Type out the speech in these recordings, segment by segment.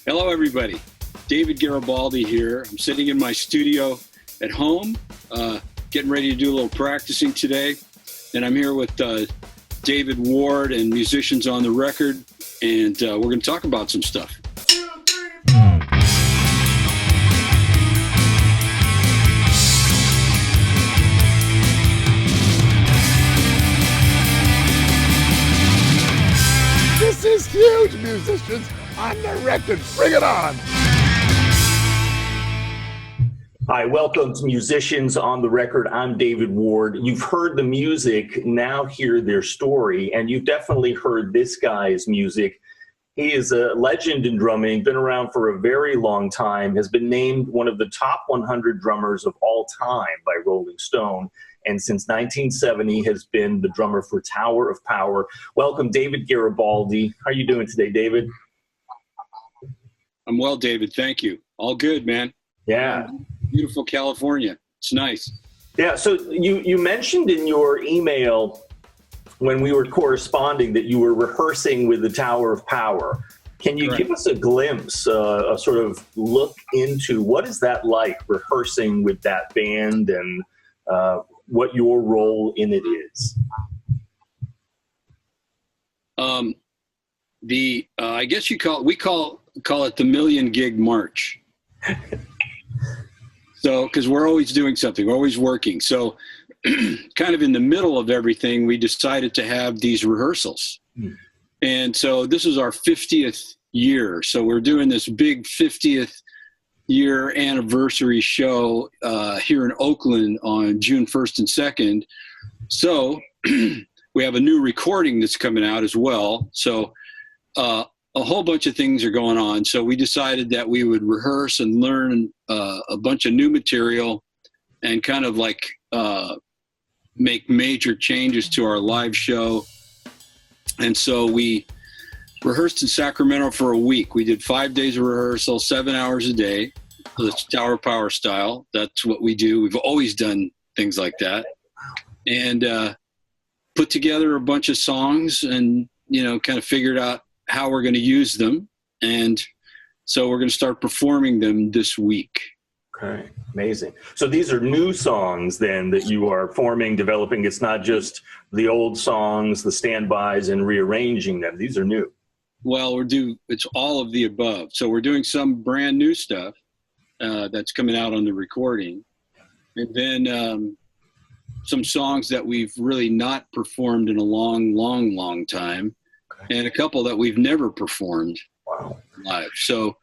Hello, everybody. David Garibaldi here. I'm sitting in my studio at home, getting ready to do a little practicing today. And I'm here with David Ward and Musicians on the Record, and we're going to talk about some stuff. This is huge, musicians on the record. Bring it on. Hi, welcome to Musicians on the Record. I'm David Ward. You've heard the music, now hear their story, and you've definitely heard this guy's music. He is a legend in drumming, been around for a very long time, has been named one of the top 100 drummers of all time by Rolling Stone, and since 1970 has been the drummer for Tower of Power. Welcome, David Garibaldi. How are you doing today, David? I'm well, David. Thank you. All good, man. Yeah. Beautiful California. It's nice. Yeah, so you mentioned in your email when we were corresponding that you were rehearsing with the Tower of Power. Can you give us a glimpse, a sort of look into what is that like, rehearsing with that band, and what your role in it is? I guess we call it the Million Gig March. So, because we're always doing something, we're always working. So, kind of in the middle of everything, we decided to have these rehearsals. And so this is our 50th year. So we're doing this big 50th year anniversary show here in Oakland on June 1st and 2nd. So we have a new recording that's coming out as well. So a whole bunch of things are going on. So we decided that we would rehearse and learn a bunch of new material and kind of like make major changes to our live show. And so we rehearsed in Sacramento for a week. We did 5 days of rehearsal, 7 hours a day, the Tower of Power style. That's what we do. We've always done things like that. And put together a bunch of songs and, kind of figured out how we're going to use them. And so we're going to start performing them this week. Okay, amazing. So these are new songs then that you are forming, developing. It's not just the old songs, the standbys, and rearranging them. These are new. Well, it's all of the above. So we're doing some brand new stuff that's coming out on the recording. And then some songs that we've really not performed in a long time. Okay. And a couple that we've never performed live. So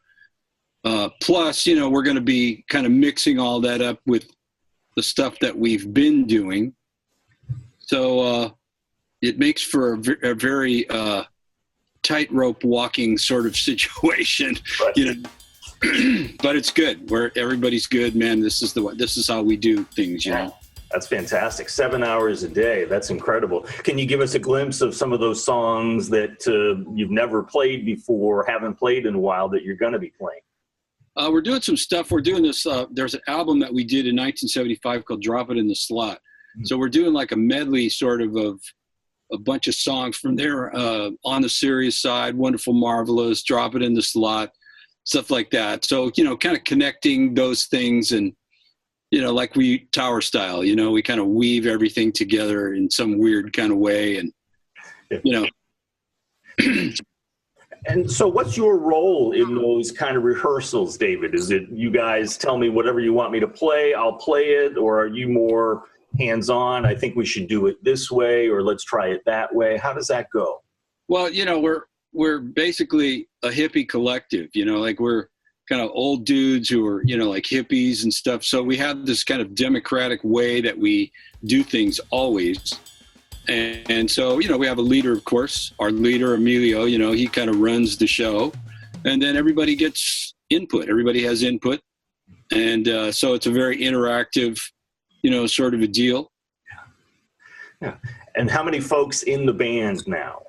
plus, we're going to be kind of mixing all that up with the stuff that we've been doing. So it makes for a very tightrope walking sort of situation, but it's good. Everybody's good, man. This is how we do things, That's fantastic. 7 hours a day. That's incredible. Can you give us a glimpse of some of those songs that you've never played before, haven't played in a while, that you're going to be playing? We're doing some stuff. We're doing this. There's an album that we did in 1975 called Drop It in the Slot. Mm-hmm. So we're doing like a medley sort of a bunch of songs from there, On the Serious Side, Wonderful, Marvelous, Drop It in the Slot, stuff like that. So, kind of connecting those things and, like we Tower style, we kind of weave everything together in some weird kind of way. And, And so what's your role in those kind of rehearsals, David? Is it you guys tell me whatever you want me to play, I'll play it? Or are you more hands-on, I think we should do it this way, or let's try it that way? How does that go? Well, we're basically a hippie collective, like we're kind of old dudes who are, like hippies and stuff. So we have this kind of democratic way that we do things always. And so, we have a leader, of course, our leader, Emilio, he kind of runs the show, and then everybody gets input. Everybody has input. And so it's a very interactive, sort of a deal. Yeah. And how many folks in the band now?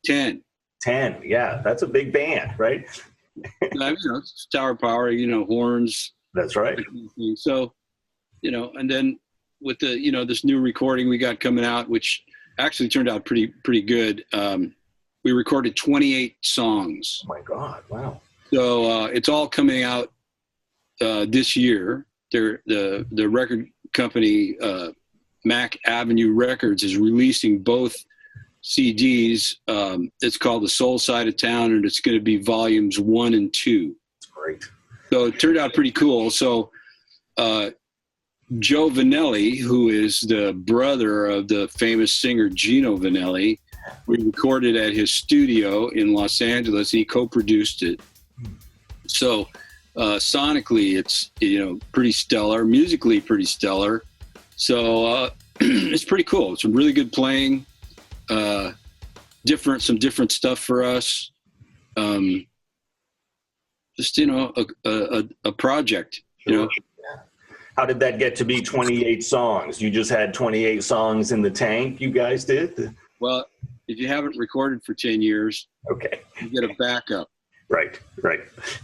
10. 10. Yeah. That's a big band, right? It's Tower Power, horns. That's right. So, and then with the, this new recording we got coming out, which actually turned out pretty good. We recorded 28 songs. Oh my God. Wow. So it's all coming out this year. The record company, Mac Avenue Records, is releasing both CDs. It's called The Soul Side of Town, and it's going to be volumes 1 and 2. That's great. So it turned out pretty cool. So Joe Vanelli, who is the brother of the famous singer Gino Vanelli, we recorded at his studio in Los Angeles. He co-produced it. So sonically, it's, pretty stellar. Musically, pretty stellar. So it's pretty cool. It's really good playing. Some different stuff for us. Just a project. How did that get to be 28 songs? You just had 28 songs in the tank, you guys did? Well, if you haven't recorded for 10 years, okay, you get a backup. Right.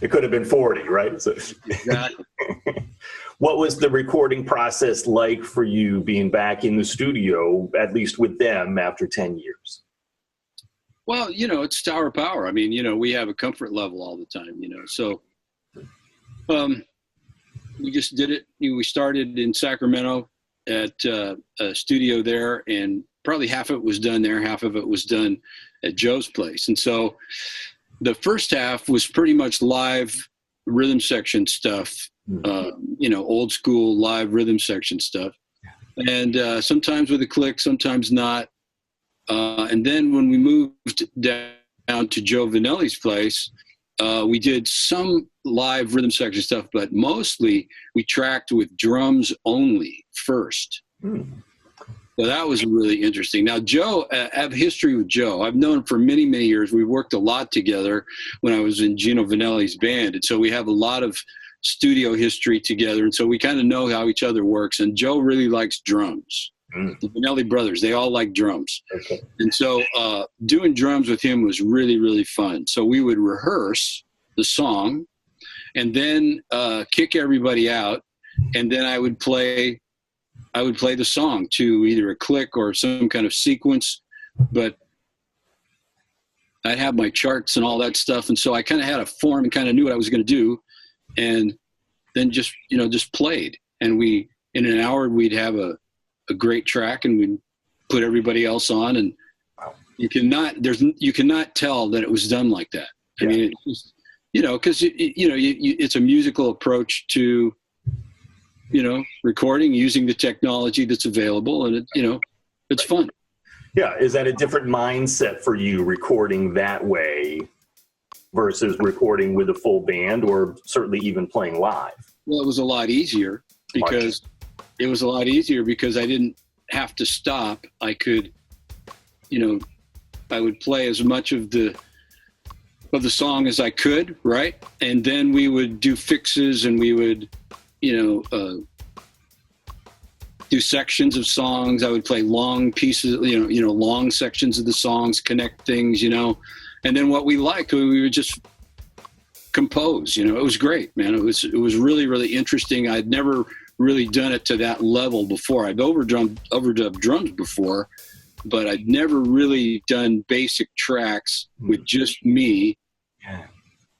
It could have been 40, right? So, exactly. What was the recording process like for you being back in the studio, at least with them, after 10 years? Well, it's Tower Power. I mean, we have a comfort level all the time, So we just did it. We started in Sacramento at a studio there, and probably half of it was done there, half of it was done at Joe's place. And so the first half was pretty much live rhythm section stuff, old school live rhythm section stuff. And sometimes with a click, sometimes not. And then when we moved down to Joe Vanelli's place, we did some live rhythm section stuff, but mostly we tracked with drums only first. So that was really interesting. Now, Joe, I have history with Joe. I've known him for many, many years. We worked a lot together when I was in Gino Vanelli's band. And so we have a lot of studio history together. And so we kind of know how each other works. And Joe really likes drums. The Vanelli brothers, they all like drums. Okay. And so doing drums with him was really, really fun. So we would rehearse the song and then kick everybody out. And then I would play the song to either a click or some kind of sequence, but I'd have my charts and all that stuff. And so I kind of had a form and kind of knew what I was going to do, and then just played. And in an hour, we'd have a great track, and we'd put everybody else on, and you cannot tell that it was done like that. I mean, it just, cause it's a musical approach to, recording using the technology that's available, and it's fun. Yeah. Is that a different mindset for you, recording that way versus recording with a full band, or certainly even playing live? Well, it was a lot easier because I didn't have to stop. I could, I would play as much of the song as I could. Right. And then we would do fixes, and we would, do sections of songs. I would play long pieces, long sections of the songs, connect things, and then what we liked, we would just compose. It was great, man. It was really, really interesting. I'd never really done it to that level before. I'd overdubbed drums before, but I'd never really done basic tracks with just me. Yeah.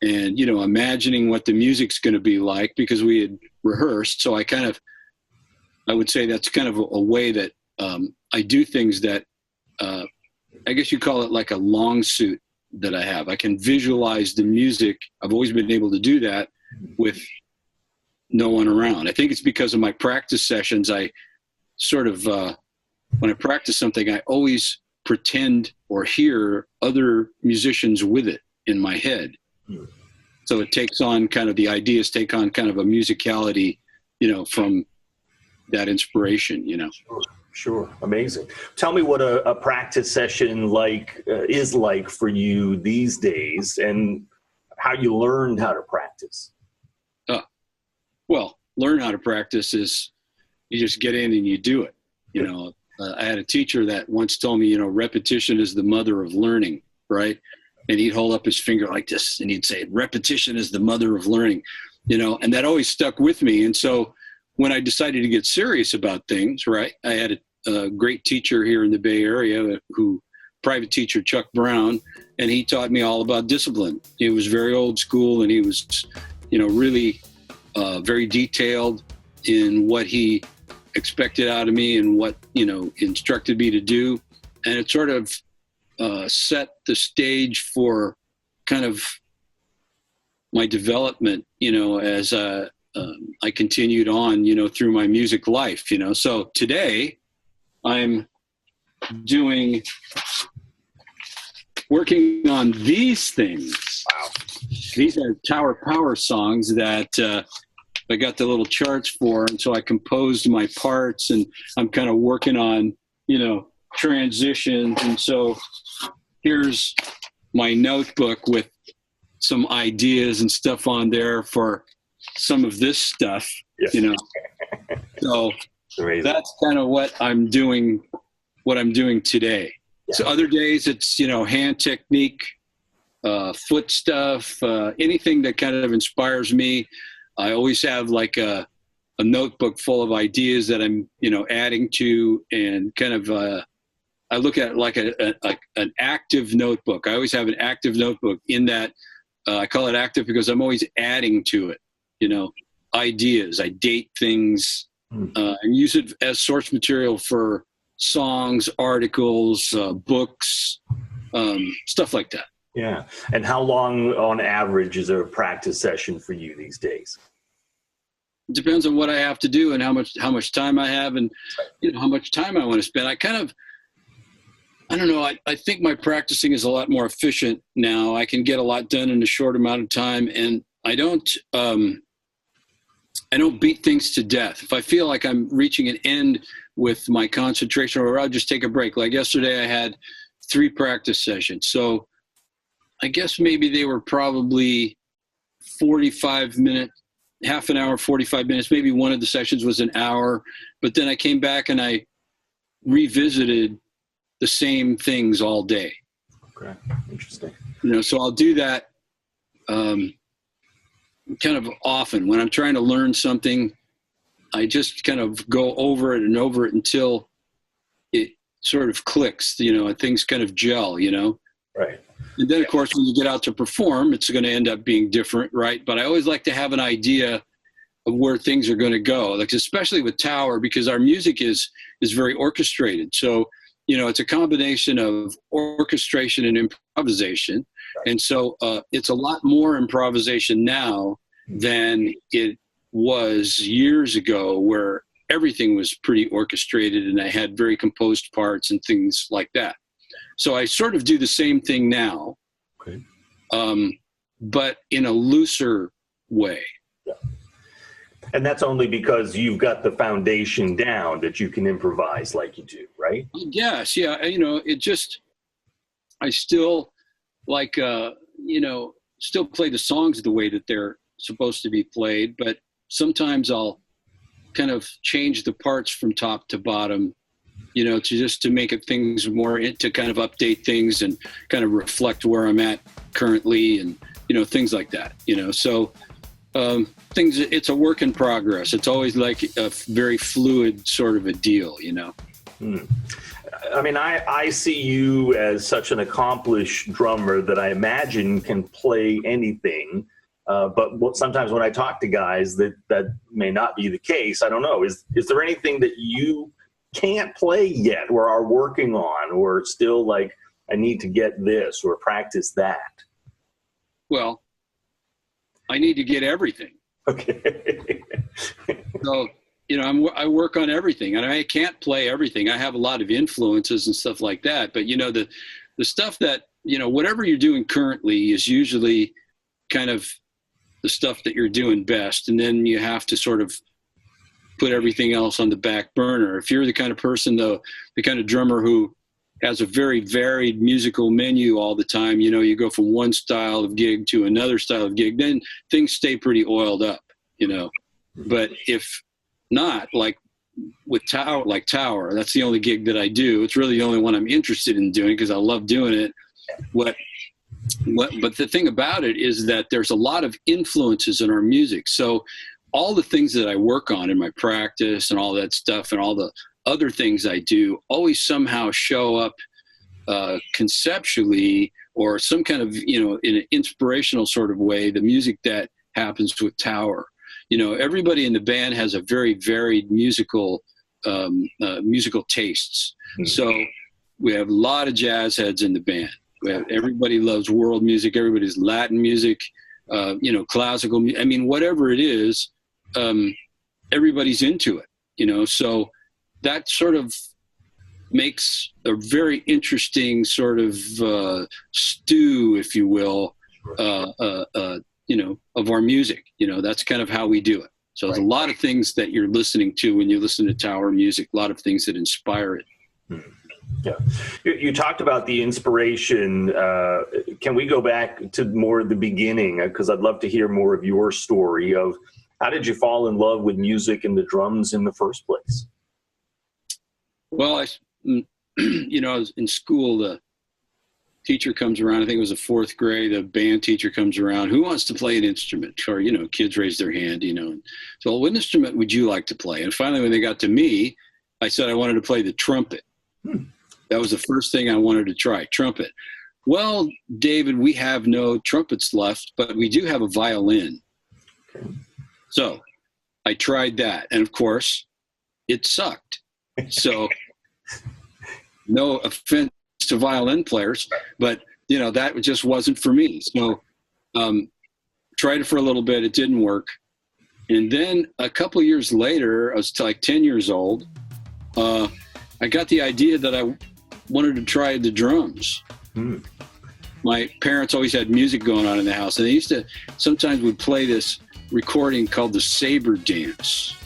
And, imagining what the music's going to be like, because we had rehearsed. So I would say that's kind of a way that I do things that I guess you call it like a long suit that I have. I can visualize the music. I've always been able to do that with no one around. I think it's because of my practice sessions. I sort of, when I practice something, I always pretend or hear other musicians with it in my head. So it takes on the ideas take on kind of a musicality, from that inspiration, Sure. Amazing. Tell me what a practice session is like for you these days, and how you learned how to practice. Well, learn how to practice is you just get in and you do it. I had a teacher that once told me, repetition is the mother of learning, right? And he'd hold up his finger like this, and he'd say, repetition is the mother of learning, and that always stuck with me. And so when I decided to get serious about things, right, I had a great teacher here in the Bay Area, private teacher Chuck Brown, and he taught me all about discipline. He was very old school, and he was, really very detailed in what he expected out of me and what, instructed me to do. And it sort of set the stage for kind of my development, as I continued on, through my music life, So today I'm working on these things. Wow. These are Tower Power songs that I got the little charts for, and so I composed my parts, and I'm kind of working on, transitions. And so here's my notebook with some ideas and stuff on there for some of this stuff, Yes. So Amazing. that's kind of what I'm doing today. Yeah. So other days it's, hand technique, foot stuff, anything that kind of inspires me. I always have like a notebook full of ideas that I'm, adding to, and kind of, I look at it like an active notebook. I always have an active notebook in that, I call it active because I'm always adding to it, ideas. I date things, and use it as source material for songs, articles, books, stuff like that. Yeah. And how long on average is a practice session for you these days? It depends on what I have to do and how much time I have, and how much time I want to spend. I don't know. I think my practicing is a lot more efficient now. I can get a lot done in a short amount of time, and I don't beat things to death. If I feel like I'm reaching an end with my concentration, or I'll just take a break. Like yesterday, I had 3 practice sessions. So I guess maybe they were probably 45 minutes, half an hour, 45 minutes. Maybe one of the sessions was an hour, but then I came back and I revisited the same things all day. Okay. Interesting. So I'll do that kind of often when I'm trying to learn something. I just kind of go over it and over it until it sort of clicks, and things kind of gel, Right. And then, of course, when you get out to perform, it's going to end up being different, right? But I always like to have an idea of where things are going to go, like especially with Tower, because our music is very orchestrated. So, it's a combination of orchestration and improvisation. Right. And so it's a lot more improvisation now than it was years ago, where everything was pretty orchestrated and I had very composed parts and things like that. So I sort of do the same thing now, okay. But in a looser way. Yeah. And that's only because you've got the foundation down that you can improvise like you do, right? Yes, yeah. I still like, still play the songs the way that they're supposed to be played, but sometimes I'll kind of change the parts from top to bottom, to make it things more, to kind of update things and kind of reflect where I'm at currently, and, things like that, so it's a work in progress. It's always like a very fluid sort of a deal, I mean, I see you as such an accomplished drummer that I imagine can play anything. But sometimes when I talk to guys that may not be the case, I don't know. Is there anything that you can't play yet or are working on, or still like, I need to get this or practice that? Well, I need to get everything. Okay. So, I work on everything, and I can't play everything. I have a lot of influences and stuff like that. But, the stuff that, whatever you're doing currently is usually kind of the stuff that you're doing best. And then you have to sort of put everything else on the back burner. If you're the kind of person, though, the kind of drummer who has a very varied musical menu all the time, you go from one style of gig to another style of gig, then things stay pretty oiled up, But if not, like with Tower, that's the only gig that I do. It's really the only one I'm interested in doing because I love doing it. But the thing about it is that there's a lot of influences in our music. So all the things that I work on in my practice and all that stuff and all the other things I do always somehow show up conceptually or some kind of, in an inspirational sort of way, the music that happens with Tower. Everybody in the band has a very varied musical tastes. Mm-hmm. So we have a lot of jazz heads in the band. Everybody loves world music. Everybody's Latin music, classical. Whatever it is, everybody's into it, so that sort of makes a very interesting sort of stew, if you will, of our music. That's kind of how we do it. So there's a lot of things that you're listening to when you listen to Tower music, a lot of things that inspire it. Yeah. You talked about the inspiration. Can we go back to more of the beginning? Because I'd love to hear more of your story of how did you fall in love with music and the drums in the first place? Well, I was in school, the teacher comes around, I think it was the fourth grade, the band teacher comes around, who wants to play an instrument? Or, kids raise their hand, So what instrument would you like to play? And finally, when they got to me, I said I wanted to play the trumpet. That was the first thing I wanted to try, trumpet. Well, David, we have no trumpets left, but we do have a violin. Okay. So I tried that. And of course, it sucked. So no offense to violin players, but that just wasn't for me. So tried it for a little bit. It didn't work. And then a couple of years later, I was like 10 years old. I got the idea that I wanted to try the drums. My parents always had music going on in the house, and they used to sometimes would play this recording called the Saber Dance.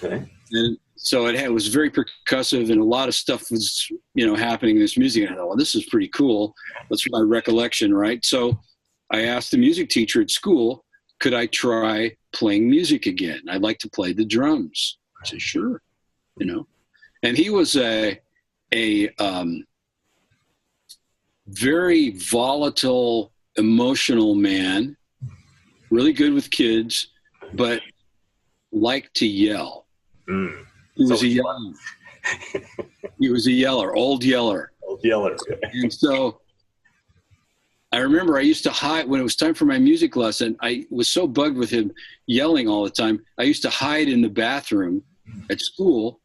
Okay. And so it was very percussive, and a lot of stuff was, happening in this music. And I thought, well, this is pretty cool. That's my recollection, right? So I asked the music teacher at school, could I try playing music again? I'd like to play the drums. I said, sure, And he was a very volatile, emotional man, really good with kids, but liked to yell. He was a yeller. He was a yeller, old yeller. Old yeller. And so I remember I used to hide when it was time for my music lesson. I was so bugged with him yelling all the time. I used to hide in the bathroom at school,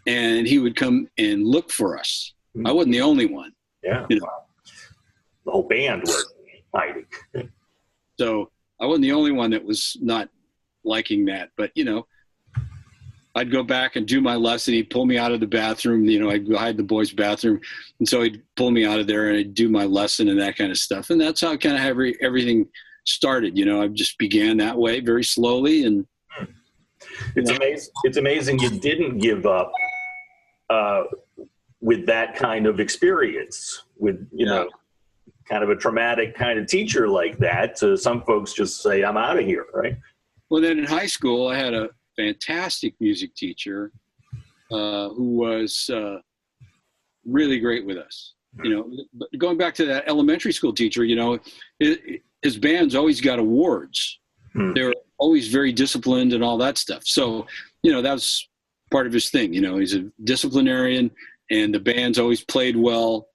and he would come and look for us. I wasn't the only one. Yeah. The whole band was hiding. So I wasn't the only one that was not liking that. But, I'd go back and do my lesson. He'd pull me out of the bathroom. I'd go hide in the boys' bathroom. And so he'd pull me out of there and I'd do my lesson and that kind of stuff. And that's how kind of everything started. I just began that way very slowly. And it's amazing. It's amazing you didn't give up with that kind of experience, with, kind of a traumatic kind of teacher like that. So some folks just say, I'm out of here, right? Well, then in high school, I had a fantastic music teacher who was really great with us. But going back to that elementary school teacher, his band's always got awards. They were always very disciplined and all that stuff. So, that was part of his thing. He's a disciplinarian, and the band's always played well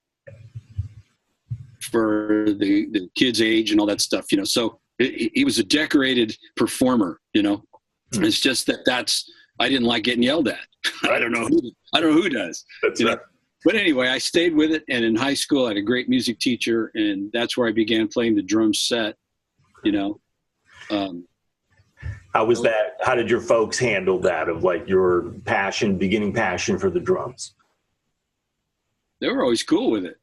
for the kids' age and all that stuff. So he was a decorated performer. It's just I didn't like getting yelled at. I don't know who does. That's right. But anyway, I stayed with it. And in high school, I had a great music teacher, and that's where I began playing the drum set, How was that? How did your folks handle that, of like your beginning passion for the drums? They were always cool with it.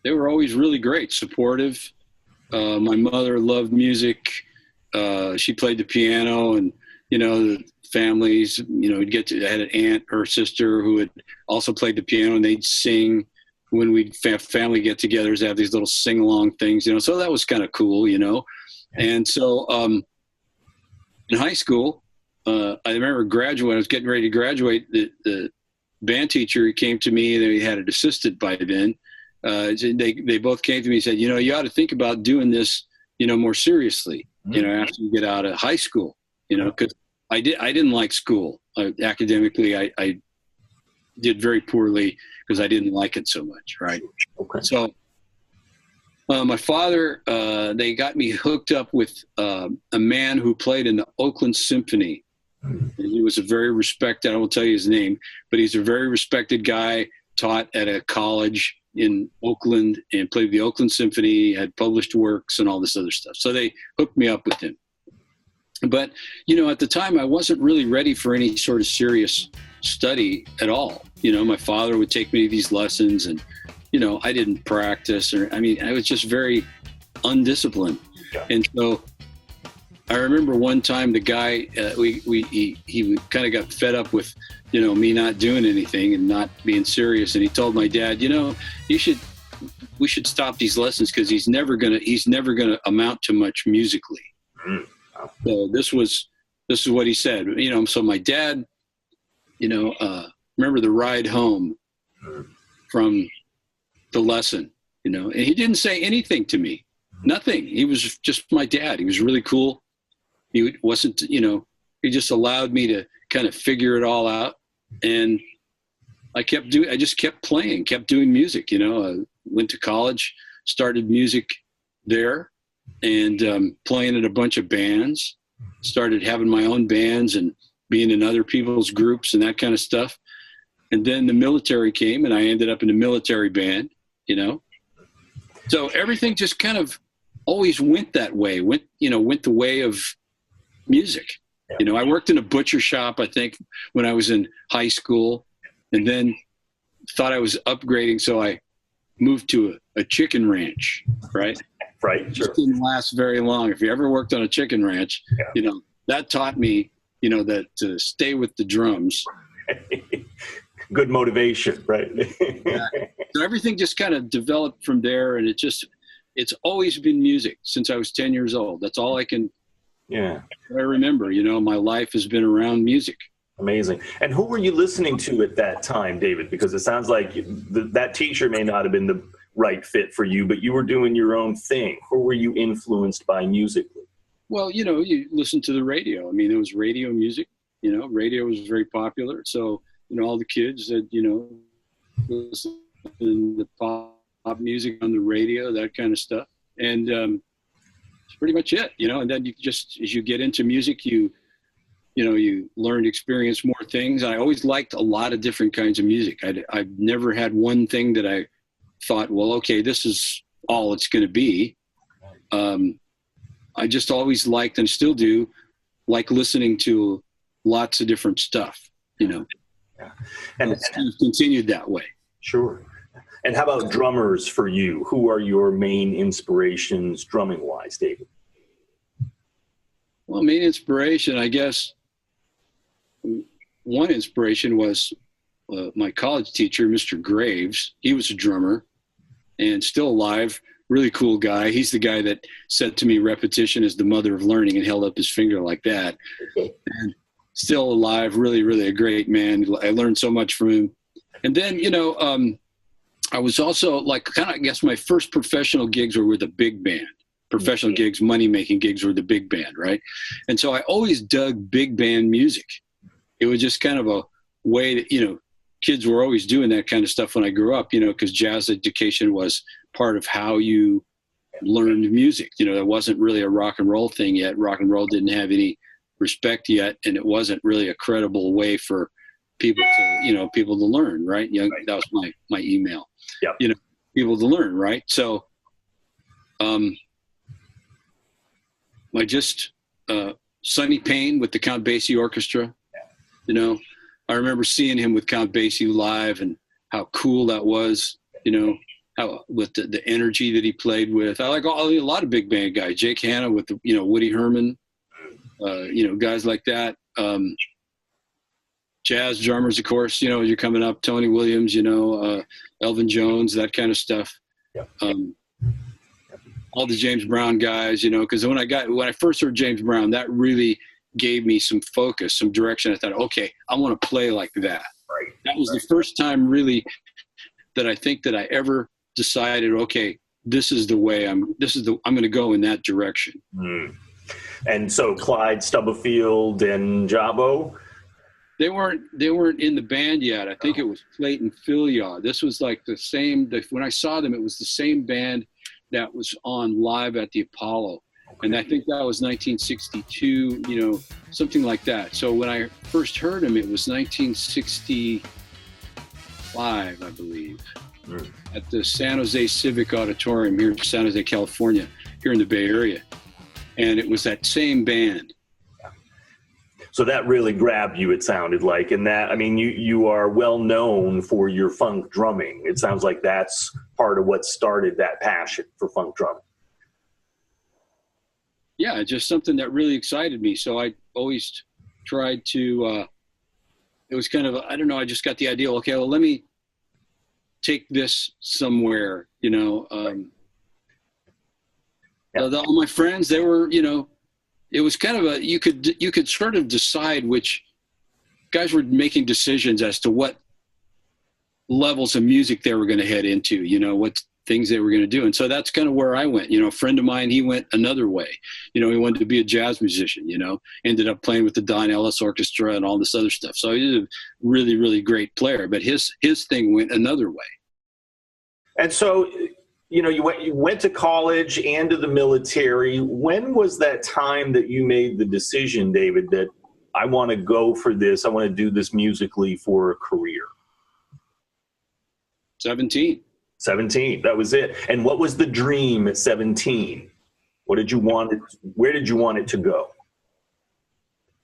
They were always really great, supportive. My mother loved music. She played the piano, and, the families, I had an aunt or sister who had also played the piano, and they'd sing when we'd family get-togethers, have these little sing-along things, so that was kind of cool, And so in high school, I remember I was getting ready to graduate, the band teacher came to me, and they had an assistant by then. They both came to me and said, you ought to think about doing this, more seriously, after you get out of high school, because I didn't like school. Academically, I did very poorly because I didn't like it so much, right? Okay. So my father, they got me hooked up with a man who played in the Oakland Symphony. And he was a very respected, I won't tell you his name, but he's a very respected guy, taught at a college in Oakland and played the Oakland Symphony, had published works and all this other stuff. So they hooked me up with him. But, you know, at the time I wasn't really ready for any sort of serious study at all. You know, my father would take me to these lessons and, you know, I didn't practice I was just very undisciplined. Yeah. And so I remember one time the guy, he kind of got fed up with, you know, me not doing anything and not being serious. And he told my dad, you know, we should stop these lessons because he's never gonna amount to much musically. So this is what he said, you know. So my dad, you know, remember the ride home from the lesson, you know, and he didn't say anything to me, nothing. He was just my dad. He was really cool. He wasn't, you know, he just allowed me to kind of figure it all out. And I just kept playing, kept doing music, you know. I went to college, started music there, and playing in a bunch of bands, started having my own bands and being in other people's groups and that kind of stuff. And then the military came and I ended up in a military band, you know. So everything just kind of always went that way, went the way of music. Yeah. You know, I worked in a butcher shop, I think, when I was in high school, and then thought I was upgrading, so I moved to a chicken ranch, right? Right, sure. It didn't last very long. If you ever worked on a chicken ranch, Yeah. you know, that taught me, you know, that to stay with the drums. Good motivation, right? Yeah. So everything just kind of developed from there, and it's always been music since I was 10 years old. That's all I remember, you know. My life has been around music. Amazing. And who were you listening to at that time, David? Because it sounds like that teacher may not have been the right fit for you, but you were doing your own thing. Who were you influenced by musically? Well, you know, you listen to the radio. I mean, it was radio music, you know, radio was very popular. So, you know, all the kids that, you know, listen to pop music on the radio, that kind of stuff. And it's pretty much it, you know. And then you just, as you get into music, you learn to experience more things. I always liked a lot of different kinds of music. I've never had one thing that I thought, well, okay, this is all it's going to be. I just always liked, and still do, like listening to lots of different stuff, you know. Yeah. And it's kind of continued that way. Sure. And how about drummers for you? Who are your main inspirations drumming-wise, David? Well, main inspiration, I guess, one inspiration was my college teacher, Mr. Graves. He was a drummer and still alive, really cool guy. He's the guy that said to me, repetition is the mother of learning, and held up his finger like that. And still alive, really, really a great man. I learned so much from him. And then, you know, I was also like, kind of, I guess my first professional gigs were with a big band. Professional gigs, money-making gigs were the big band, right? And so I always dug big band music. It was just kind of a way that, you know, kids were always doing that kind of stuff when I grew up, you know, because jazz education was part of how you learned music. You know, there wasn't really a rock and roll thing yet. Rock and roll didn't have any respect yet, and it wasn't really a credible way for people to learn, right? You know, that was my email. Yep. You know, people to learn, right? So, Sonny Payne with the Count Basie Orchestra, you know, I remember seeing him with Count Basie live and how cool that was, you know, how with the energy that he played with. I like a lot of big band guys, Jake Hanna with, you know, Woody Herman, you know, guys like that. Jazz drummers, of course, you know, you're coming up, Tony Williams, you know, Elvin Jones, that kind of stuff. Yep. All the James Brown guys, you know, because when I first heard James Brown, that really gave me some focus, some direction. I thought, okay, I want to play like that. Right. That was the first time really that I think that I ever decided, okay, this is the way I'm going to go in that direction. Mm. And so Clyde Stubblefield and Jabo? They weren't in the band yet. I think it was Clayton Fillmore. This was like when I saw them, it was the same band that was on Live at the Apollo. Okay. And I think that was 1962, something like that. So when I first heard them, it was 1965, I believe, at the San Jose Civic Auditorium here in San Jose, California, here in the Bay Area. And it was that same band. So that really grabbed you, it sounded like. And that, I mean, you are well known for your funk drumming. It sounds like that's part of what started that passion for funk drumming. Yeah, just something that really excited me. So I always tried to, it was kind of, I don't know, I just got the idea, okay, well, let me take this somewhere, all my friends, they were, it was kind of you could sort of decide which guys were making decisions as to what levels of music they were going to head into, what things they were going to do. And so that's kind of where I went. A friend of mine, he went another way. He wanted to be a jazz musician, ended up playing with the Don Ellis Orchestra and all this other stuff. So he was a really, really great player, but his thing went another way. And so, you went to college and to the military. When was that time that you made the decision, David, that I want to go for this, I want to do this musically for a career? 17. 17, that was it. And what was the dream at 17? What did you want it, where did you want it to go?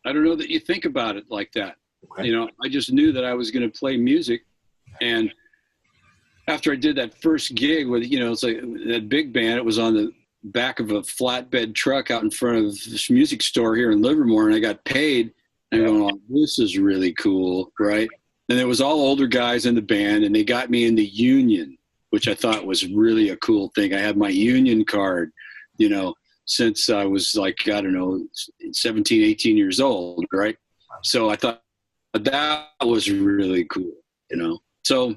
I don't know that you think about it like that. Okay. I just knew that I was going to play music. And after I did that first gig with, it's like that big band, it was on the back of a flatbed truck out in front of this music store here in Livermore, and I got paid. And I'm going, oh, this is really cool, right? And there was all older guys in the band, and they got me in the union, which I thought was really a cool thing. I had my union card, since I was like, I don't know, 17, 18 years old, right? So I thought that was really cool, So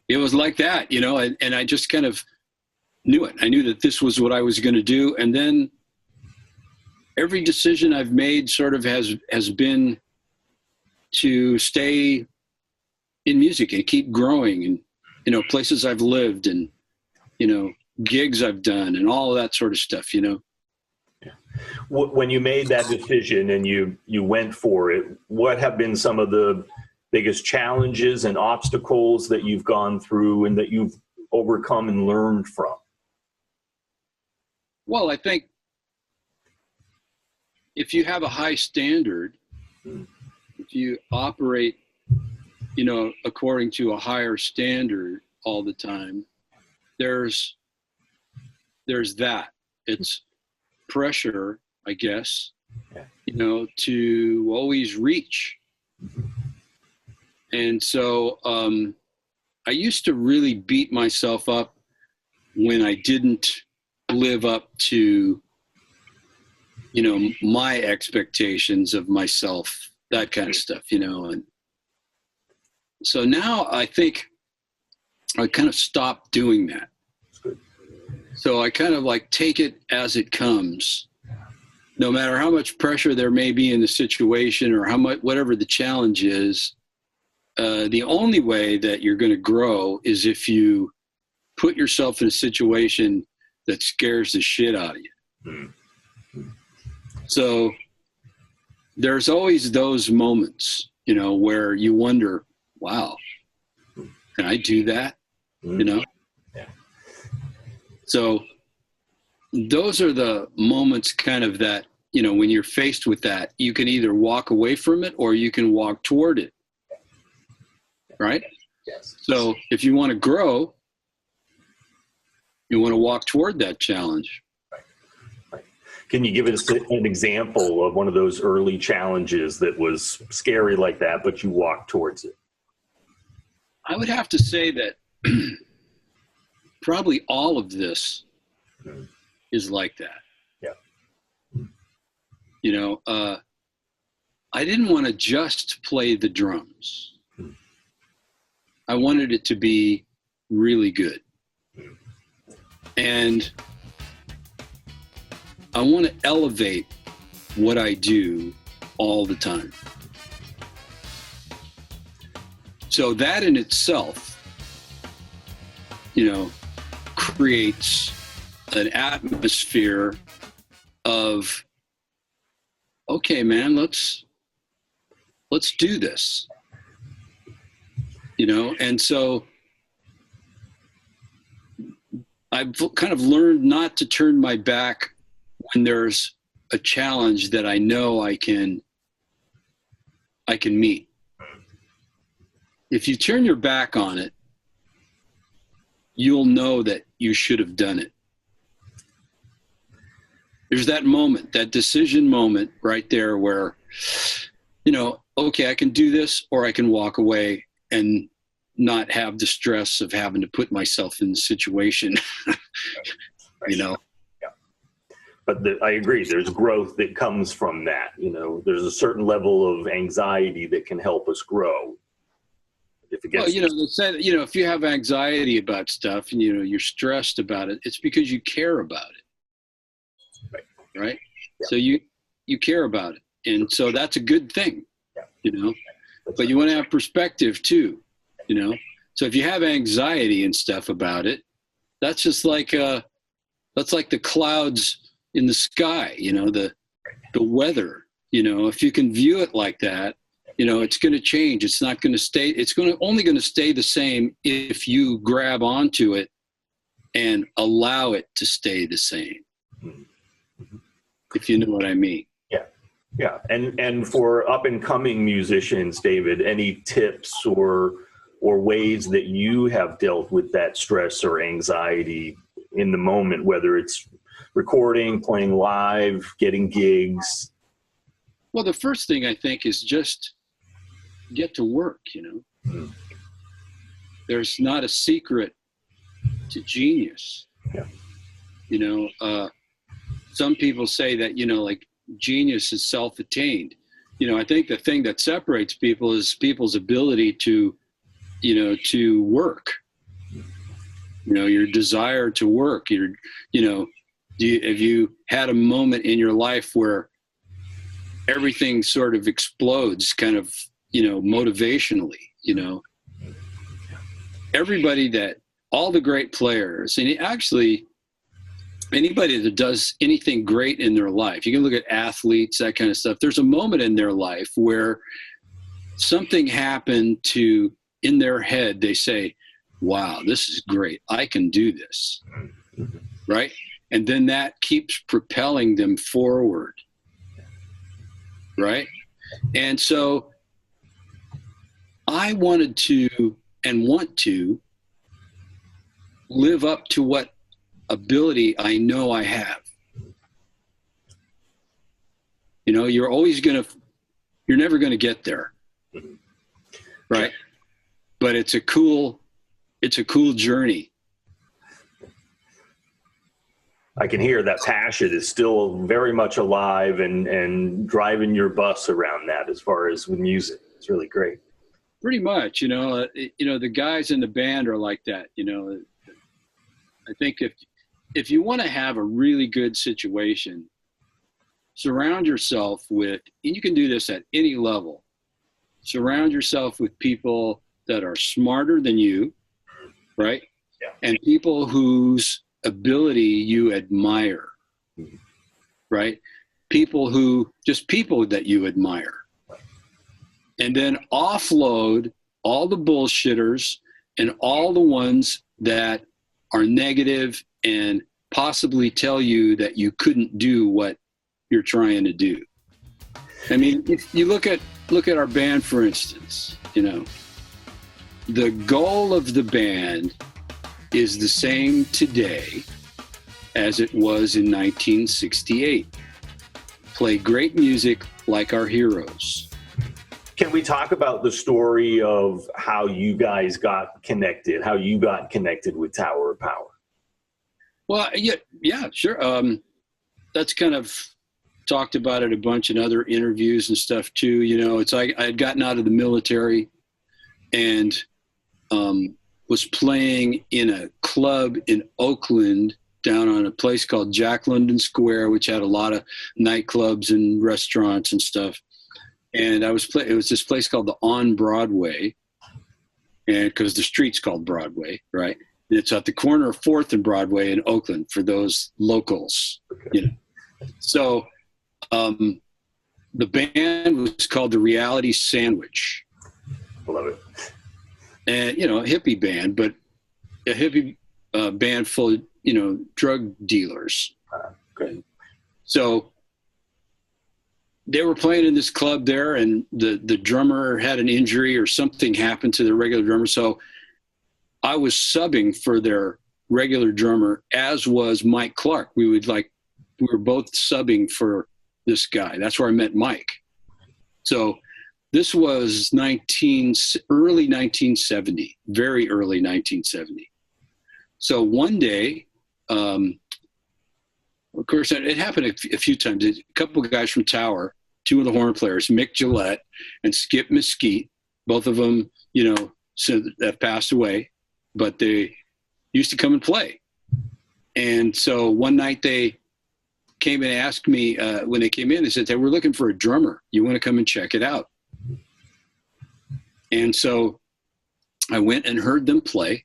it was like that, and I just kind of knew it. I knew that this was what I was going to do. And then every decision I've made sort of has been to stay in music and keep growing, and, places I've lived and, gigs I've done and all of that sort of stuff, Yeah. When you made that decision and you went for it, what have been some of the biggest challenges and obstacles that you've gone through and that you've overcome and learned from? Well, I think if you have a high standard, if you operate, according to a higher standard all the time, there's that. It's pressure, I guess, to always reach. And so I used to really beat myself up when I didn't live up to, my expectations of myself, that kind of stuff, And so now I think I kind of stopped doing that. So I kind of like take it as it comes, no matter how much pressure there may be in the situation or how much, whatever the challenge is. The only way that you're going to grow is if you put yourself in a situation that scares the shit out of you. So there's always those moments, where you wonder, wow, can I do that? Yeah. So those are the moments kind of that, when you're faced with that, you can either walk away from it or you can walk toward it. Right? Yes. So if you want to grow, you want to walk toward that challenge. Right. Can you give us an example of one of those early challenges that was scary like that, but you walked towards it? I would have to say that probably all of this is like that. Yeah. I didn't want to just play the drums. I wanted it to be really good. And I want to elevate what I do all the time. So that in itself, creates an atmosphere of, okay, man, let's do this, and so I've kind of learned not to turn my back when there's a challenge that I know I can meet. If you turn your back on it, you'll know that you should have done it. There's that moment, that decision moment right there where, okay, I can do this, or I can walk away and not have the stress of having to put myself in the situation, Yeah. But I agree. There's growth that comes from that. There's a certain level of anxiety that can help us grow. If it gets, they said, if you have anxiety about stuff and, you're stressed about it, it's because you care about it. Right. Yeah. So you care about it. And so that's a good thing, but you want to have perspective too, So if you have anxiety and stuff about it, that's just like, that's like the clouds in the sky, the weather, if you can view it like that, it's going to change. It's not going to stay. It's only going to stay the same if you grab onto it and allow it to stay the same. If you know what I mean. Yeah. And for up and coming musicians, David, any tips or ways that you have dealt with that stress or anxiety in the moment, whether it's recording, playing live, getting gigs? Well, the first thing I think is just get to work, There's not a secret to genius. Some people say that, like genius is self-attained. I think the thing that separates people is people's ability to work, your desire to work, have you had a moment in your life where everything sort of explodes kind of, motivationally, all the great players, and actually anybody that does anything great in their life, you can look at athletes, that kind of stuff. There's a moment in their life where something happened in their head. They say, wow, this is great. I can do this. Right. And then that keeps propelling them forward. Right. And so I wanted to and want to live up to what ability I know I have. You're never going to get there. Right. But it's a cool journey. I can hear that passion is still very much alive and driving your bus around that as far as with music. It's really great. Pretty much, the guys in the band are like that. I think if you want to have a really good situation, surround yourself with, and you can do this at any level, surround yourself with people that are smarter than you, right? Yeah. And people whose ability you admire, right? People that you admire. And then offload all the bullshitters and all the ones that are negative and possibly tell you that you couldn't do what you're trying to do. I mean, if you look at our band, for instance, the goal of the band is the same today as it was in 1968. Play great music like our heroes. Can we talk about the story of how you guys got connected, with Tower of Power? Well, yeah, sure. That's kind of talked about it a bunch in other interviews and stuff too. It's like I had gotten out of the military and was playing in a club in Oakland down on a place called Jack London Square, which had a lot of nightclubs and restaurants and stuff. And it was this place called the On Broadway. and because the street's called Broadway, right? And it's at the corner of 4th and Broadway in Oakland for those locals, you know. So the band was called the Reality Sandwich. I love it. And, you know, a hippie band, but a hippie band full of, you know, drug dealers. Okay. So they were playing in this club there, and the drummer had an injury or something happened to the regular drummer. So I was subbing for their regular drummer, as was Mike Clark. We were both subbing for this guy. That's where I met Mike. So this was early 1970, very early 1970. So one day, of course, it happened a few times. A couple of guys from Tower, 2 of the horn players, Mick Gillette and Skip Mesquite, both of them, you know, that passed away, but they used to come and play. And so one night they came and asked me, when they came in, they said, hey, we're looking for a drummer. You want to come and check it out? And so I went and heard them play,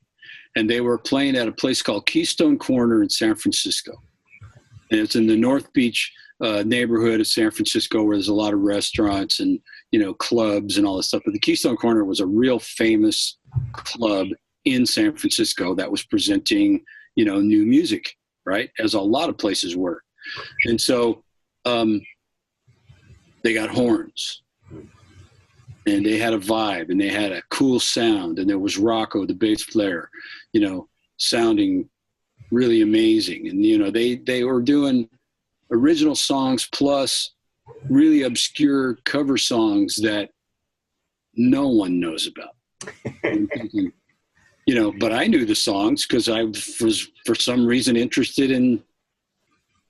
and they were playing at a place called Keystone Corner in San Francisco. And it's in the North Beach neighborhood of San Francisco, where there's a lot of restaurants and, you know, clubs and all this stuff. But the Keystone Corner was a real famous club in San Francisco that was presenting, you know, new music, right? As a lot of places were. And so they got horns, and they had a vibe, and they had a cool sound, and there was Rocco, the bass player, you know, sounding really amazing. And, you know, they were doing original songs plus really obscure cover songs that no one knows about. You know, but I knew the songs because I was, for some reason, interested in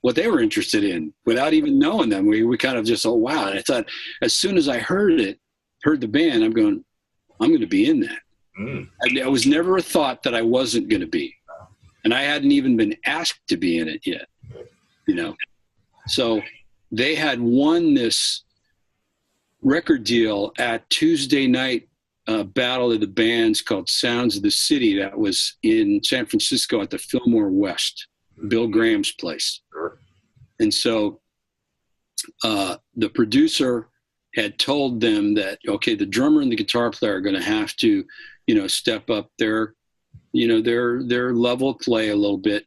what they were interested in without even knowing them. We kind of just, oh, wow. And I thought, as soon as I heard the band, I'm going to be in that. I was never a thought that I wasn't going to be. And I hadn't even been asked to be in it yet, you know. So they had won this record deal at Tuesday night Battle of the Bands called Sounds of the City. That was in San Francisco at the Fillmore West, Bill Graham's place. And so the producer had told them that, okay, the drummer and the guitar player are going to have to, you know, step up their level of play a little bit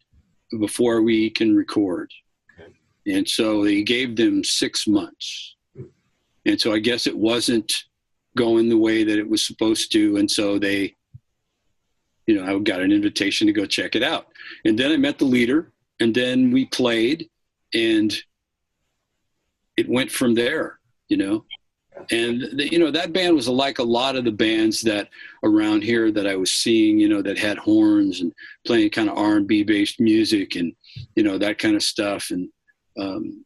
before we can record. And so they gave them 6 months. And so I guess it wasn't going the way that it was supposed to. And so they, you know, I got an invitation to go check it out. And then I met the leader, and then we played, and it went from there, you know. And, you know, that band was like a lot of the bands that around here that I was seeing, you know, that had horns and playing kind of R&B based music and, you know, that kind of stuff. And,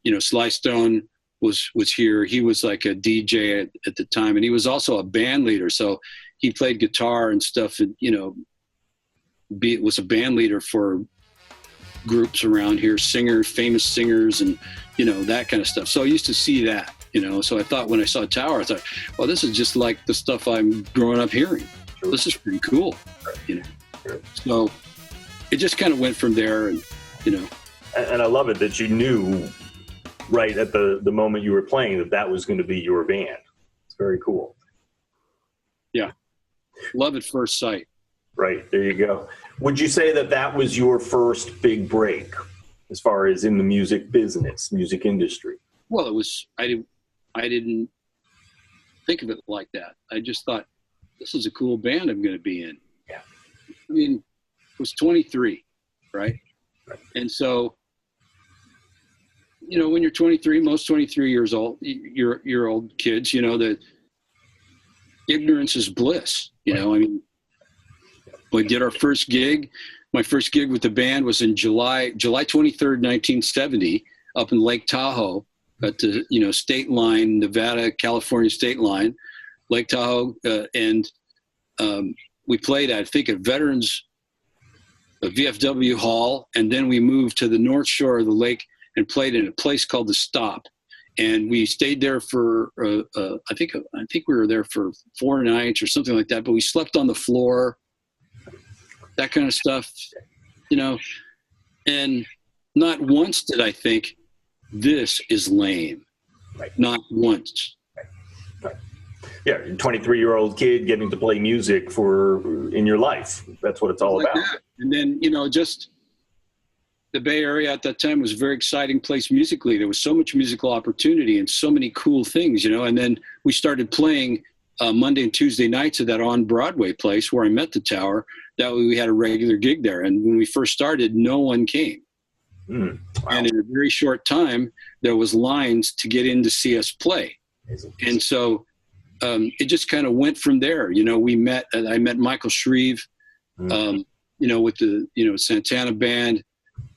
you know, Sly Stone was here. He was like a DJ at the time, and he was also a band leader. So he played guitar and stuff, and, you know, was a band leader for groups around here, singers, famous singers, and, you know, that kind of stuff. So I used to see that. You know, so I thought when I saw Tower, I thought, well, this is just like the stuff I'm growing up hearing. This is pretty cool, you know. So it just kind of went from there, and, you know. And I love it that you knew right at the moment you were playing that was going to be your band. It's very cool. Yeah. Love at first sight. Right. There you go. Would you say that was your first big break as far as in the music business, music industry? Well, it was, I didn't think of it like that. I just thought, this is a cool band I'm going to be in. Yeah. I mean, I was 23, right? And so, you know, when you're 23, most 23 years old, you're old kids, you know, that ignorance is bliss. You know, I mean, we did our first gig. My first gig with the band was in July 23rd, 1970, up in Lake Tahoe. At the, you know, state line, Nevada, California state line, Lake Tahoe. And we played, I think, at Veterans VFW Hall. And then we moved to the North Shore of the lake and played in a place called The Stop And we stayed there for, I think we were there for 4 nights or something like that, but we slept on the floor, that kind of stuff, and not once did I think this is lame. Right. Not once. Right. Yeah, 23-year-old kid getting to play music in your life. That's what it's all about. That. And then, just the Bay Area at that time was a very exciting place musically. There was so much musical opportunity and so many cool things, and then we started playing Monday and Tuesday nights at that on-Broadway place where I met the Tower. That way we had a regular gig there. And when we first started, no one came. Wow. And in a very short time, there was lines to get in to see us play. And so it just kind of went from there. I met Michael Shreve, with the, Santana band,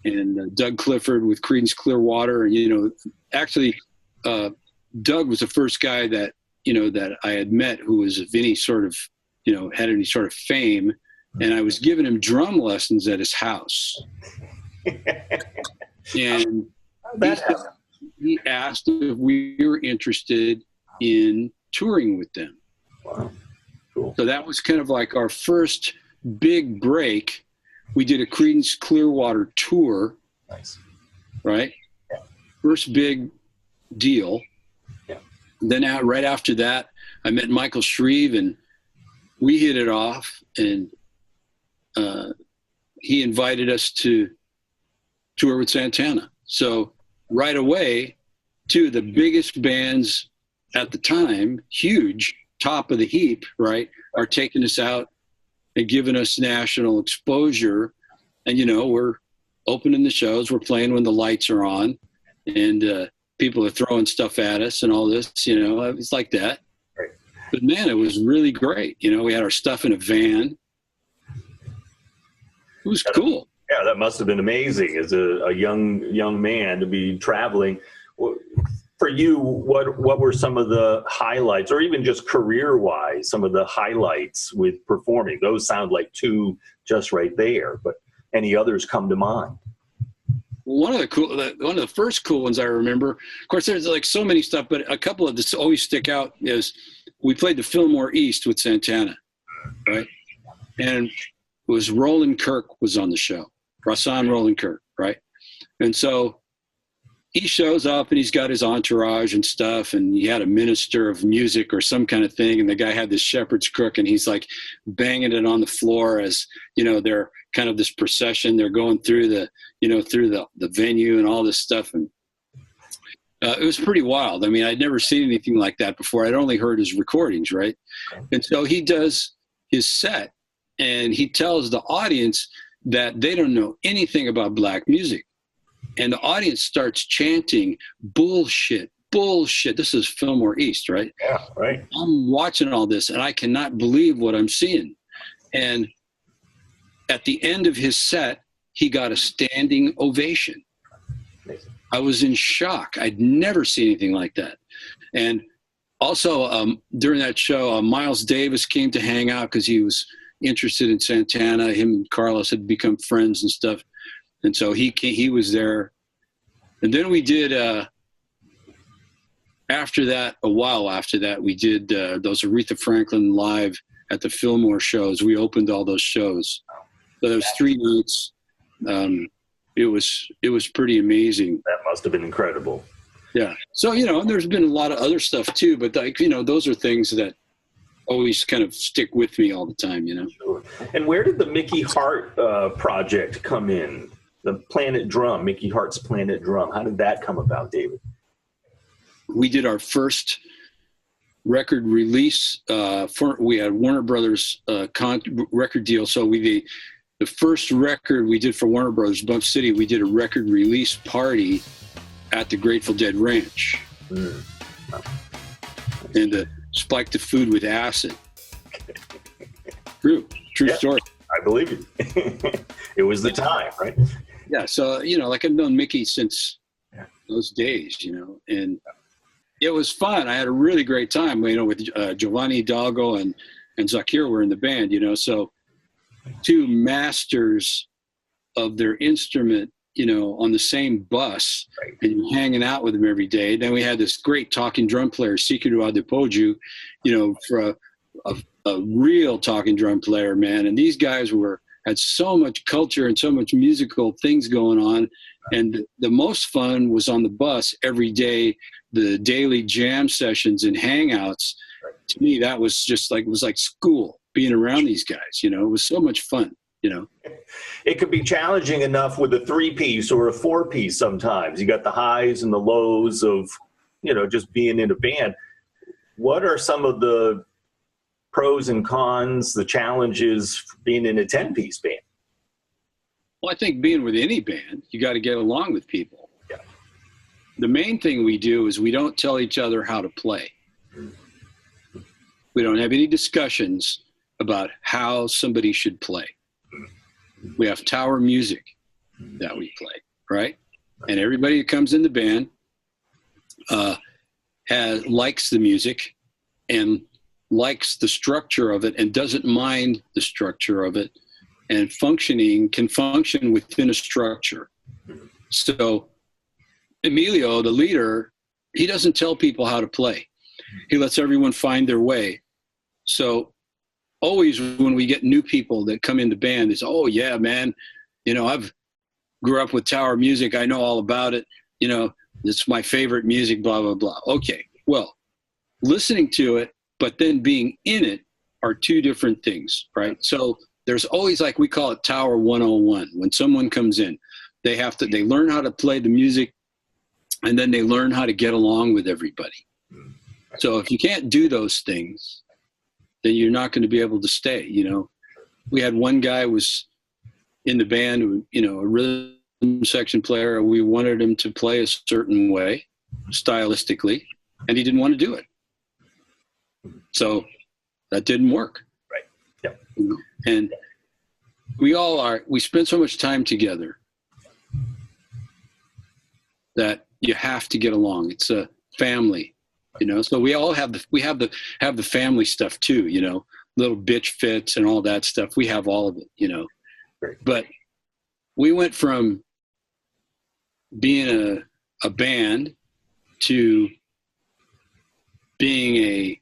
and Doug Clifford with Creedence Clearwater. And, actually, Doug was the first guy that I had met who was of any sort of, had any sort of fame. And I was giving him drum lessons at his house. And he asked if we were interested in touring with them. Wow. Cool. So that was kind of like our first big break. We did a Creedence Clearwater tour. Nice. Right? Yeah. First big deal. Yeah. Then right after that, I met Michael Shreve, and we hit it off, and he invited us to tour with Santana. So right away, two of the biggest bands at the time, huge, top of the heap, right, are taking us out and giving us national exposure. And, we're opening the shows, we're playing when the lights are on, and people are throwing stuff at us and all this, it's like that. Right. But man, it was really great. We had our stuff in a van. It was cool. Yeah, that must have been amazing as a young man to be traveling. For you, what were some of the highlights, or even just career-wise, some of the highlights with performing? Those sound like two just right there, but any others come to mind? One of the first cool ones I remember, of course, there's like so many stuff, but a couple of this always stick out is we played the Fillmore East with Santana, right? And it was Roland Kirk was on the show. Rahsaan Roland Kirk, right? And so he shows up and he's got his entourage and stuff, and he had a minister of music or some kind of thing, and the guy had this shepherd's crook, and he's like banging it on the floor as, they're kind of this procession. They're going through the venue and all this stuff. And it was pretty wild. I mean, I'd never seen anything like that before. I'd only heard his recordings, right? And so he does his set, and he tells the audience that they don't know anything about black music. And the audience starts chanting, bullshit, bullshit. This is Fillmore East, right? Yeah, right. I'm watching all this, and I cannot believe what I'm seeing. And at the end of his set, he got a standing ovation. Amazing. I was in shock. I'd never seen anything like that. And also, during that show, Miles Davis came to hang out because he was interested in Santana. Him and Carlos had become friends and stuff. And so he was there. And then we did, a while after that, we did those Aretha Franklin live at the Fillmore shows. We opened all those shows. So there was 3 nights. It was pretty amazing. That must have been incredible. Yeah. So, and there's been a lot of other stuff too, but those are things that always kind of stick with me all the time, Sure. And where did the Mickey Hart project come in? The Planet Drum, Mickey Hart's Planet Drum. How did that come about, David? We did our first record release. We had Warner Brothers record deal. So the first record we did for Warner Brothers, Bump City, we did a record release party at the Grateful Dead Ranch. Wow. And spiked the food with acid. True story. I believe it. It was the time, right? Yeah. So, like I've known Mickey since those days, and it was fun. I had a really great time, with Giovanni Hidalgo and Zakir were in the band, so two masters of their instrument on the same bus, and you're hanging out with them every day. Then we had this great talking drum player, Sikiru Adepoju, for a real talking drum player, man. And these guys had so much culture and so much musical things going on. And the most fun was on the bus every day, the daily jam sessions and hangouts. To me, that was just like, it was like school, being around these guys. It was so much fun. It could be challenging enough with a 3-piece or a 4-piece sometimes. You got the highs and the lows of, just being in a band. What are some of the pros and cons, the challenges being in a 10-piece band? Well, I think being with any band, you got to get along with people. Yeah. The main thing we do is we don't tell each other how to play. We don't have any discussions about how somebody should play. We have tower music that we play, right? And everybody that comes in the band likes the music and likes the structure of it and doesn't mind the structure of it, and can function within a structure. So Emilio, the leader, he doesn't tell people how to play. He lets everyone find their way. So always when we get new people that come in the band, it's, oh yeah, man, I've grew up with tower music. I know all about it. It's my favorite music, blah, blah, blah. Okay. Well, listening to it, but then being in it are two different things, right? So there's always, like, we call it Tower 101. When someone comes in, they learn how to play the music, and then they learn how to get along with everybody. So if you can't do those things, then you're not going to be able to stay. We had one guy was in the band, a rhythm section player. We wanted him to play a certain way, stylistically, and he didn't want to do it. So that didn't work. Right. Yep. And we spend so much time together that you have to get along. It's a family. So we all have the family stuff too, little bitch fits and all that stuff. We have all of it, Right. But we went from being a band to being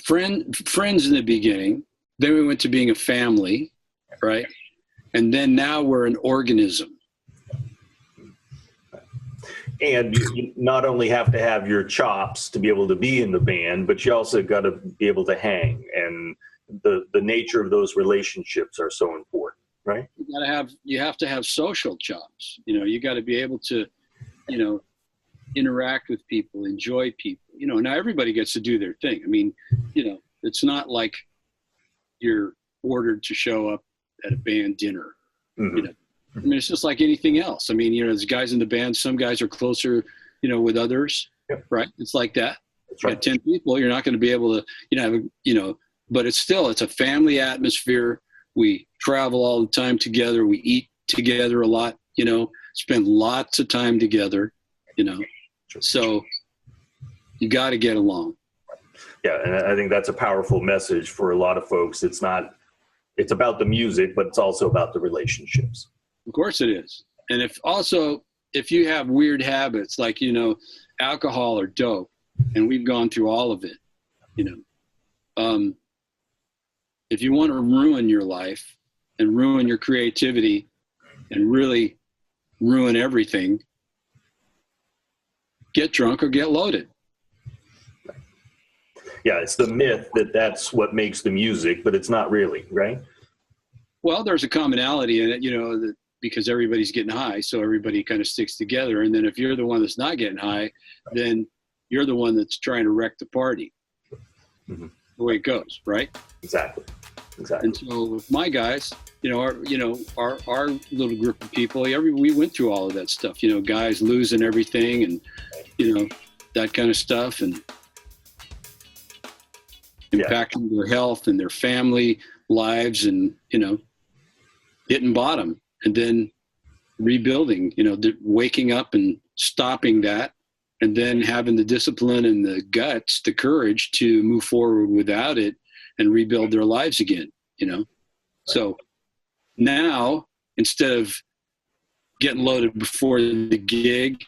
friends in the beginning. Then we went to being a family, right? And then now we're an organism. And you not only have to have your chops to be able to be in the band, but you also got to be able to hang. And the nature of those relationships are so important, right? You have to have social chops. You got to be able to, interact with people, enjoy people. Now everybody gets to do their thing. I mean, it's not like you're ordered to show up at a band dinner. Mm-hmm. I mean, it's just like anything else. I mean, there's guys in the band, some guys are closer, with others, Yep. right? It's like that. That's right. At 10 people, you're not going to be able to, but it's a family atmosphere. We travel all the time together. We eat together a lot, spend lots of time together, so you got to get along. Yeah. And I think that's a powerful message for a lot of folks. It's about the music, but it's also about the relationships. Of course it is. And if you have weird habits, like, alcohol or dope, and we've gone through all of it, if you want to ruin your life and ruin your creativity and really ruin everything, get drunk or get loaded. Yeah, it's the myth that that's what makes the music, but it's not really, right? Well, there's a commonality in it, because everybody's getting high, so everybody kind of sticks together. And then if you're the one that's not getting high, then you're the one that's trying to wreck the party. Mm-hmm. The way it goes, right? Exactly. And so with my guys, our little group of people, we went through all of that stuff. Guys losing everything, and that kind of stuff, and impacting their health and their family lives, and hitting bottom. And then rebuilding, waking up and stopping that, and then having the discipline and the guts, the courage to move forward without it and rebuild their lives again, So now, instead of getting loaded before the gig,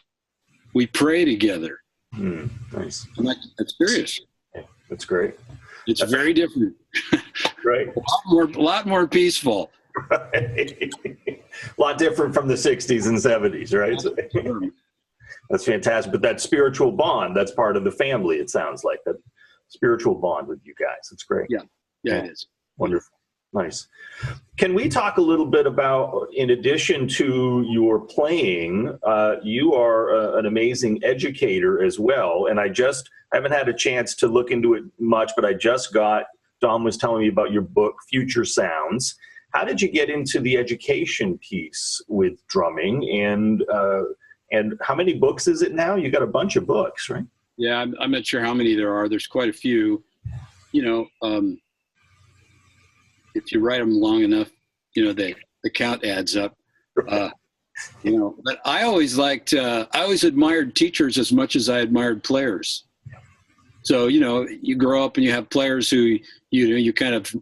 we pray together. Nice. That's serious. Yeah, that's great. It's very different. Right. A lot more peaceful. Right. A lot different from the 60s and 70s, right? That's fantastic. But that spiritual bond, that's part of the family, it sounds like. That spiritual bond with you guys. It's great. Yeah, it is. Wonderful. Nice. Can we talk a little bit about, in addition to your playing, you are an amazing educator as well. And I haven't had a chance to look into it much, but Dom was telling me about your book, Future Sounds. How did you get into the education piece with drumming? And how many books is it now? You got a bunch of books, right? Yeah, I'm not sure how many there are. There's quite a few. If you write them long enough, the count adds up. But I always admired teachers as much as I admired players. So, you grow up and you have players who, you kind of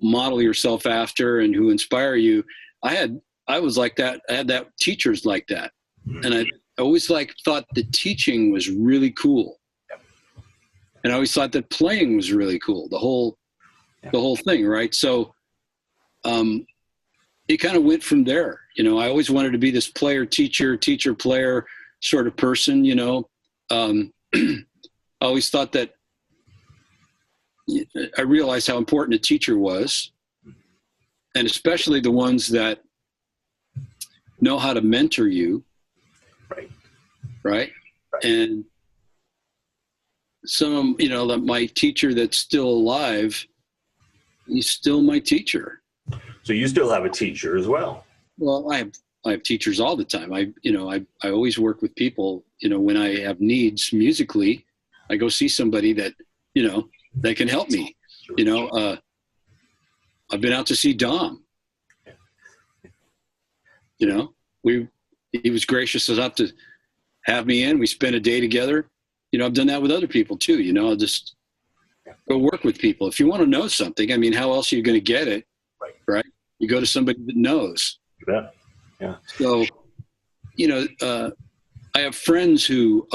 model yourself after and who inspire you. I was like that. I had that teachers like that. And I always thought that teaching was really cool. And I always thought that playing was really cool. The whole thing. Right. So, it kind of went from there. I always wanted to be this teacher-player sort of person, I always thought that I realized how important a teacher was, and especially the ones that know how to mentor you. Right. And some, my teacher that's still alive, he's still my teacher. So you still have a teacher as well? Well, I have teachers all the time. I always work with people. When I have needs musically, I go see somebody that that can help me. I've been out to see Dom. He was gracious enough to have me in. We spent a day together. I've done that with other people too. I'll just go work with people. If you want to know something, I mean, how else are you going to get it? Right? You go to somebody that knows. Yeah. Yeah. So, I have friends who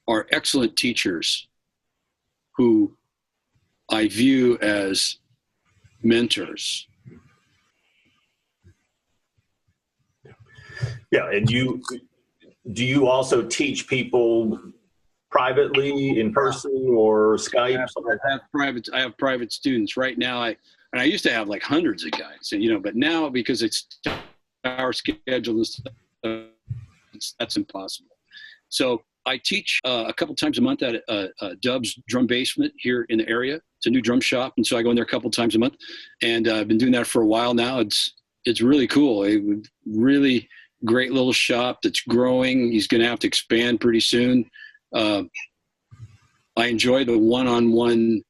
are excellent teachers who I view as mentors. Yeah. And do you also teach people privately, in person, or Skype? I have private students right now. I used to have hundreds of guys, but now because it's our schedule and stuff, that's impossible. So I teach a couple times a month at Dub's Drum Basement here in the area. It's a new drum shop, and so I go in there a couple times a month, and I've been doing that for a while now. It's really cool. A really great little shop that's growing. He's going to have to expand pretty soon. I enjoy the one-on-one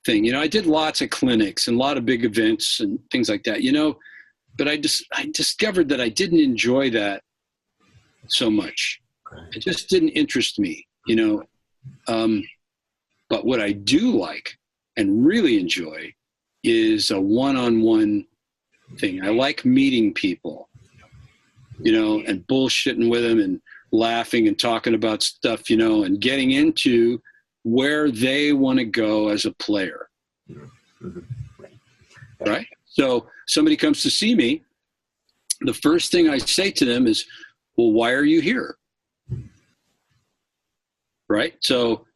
thing. I did lots of clinics and a lot of big events and things like that, but I discovered that I didn't enjoy that so much. It just didn't interest me, but what I do like and really enjoy is a one-on-one thing. I like meeting people, and bullshitting with them and laughing and talking about stuff, and getting into where they want to go as a player. Right? So somebody comes to see me, the first thing I say to them is, well, why are you here? Right? So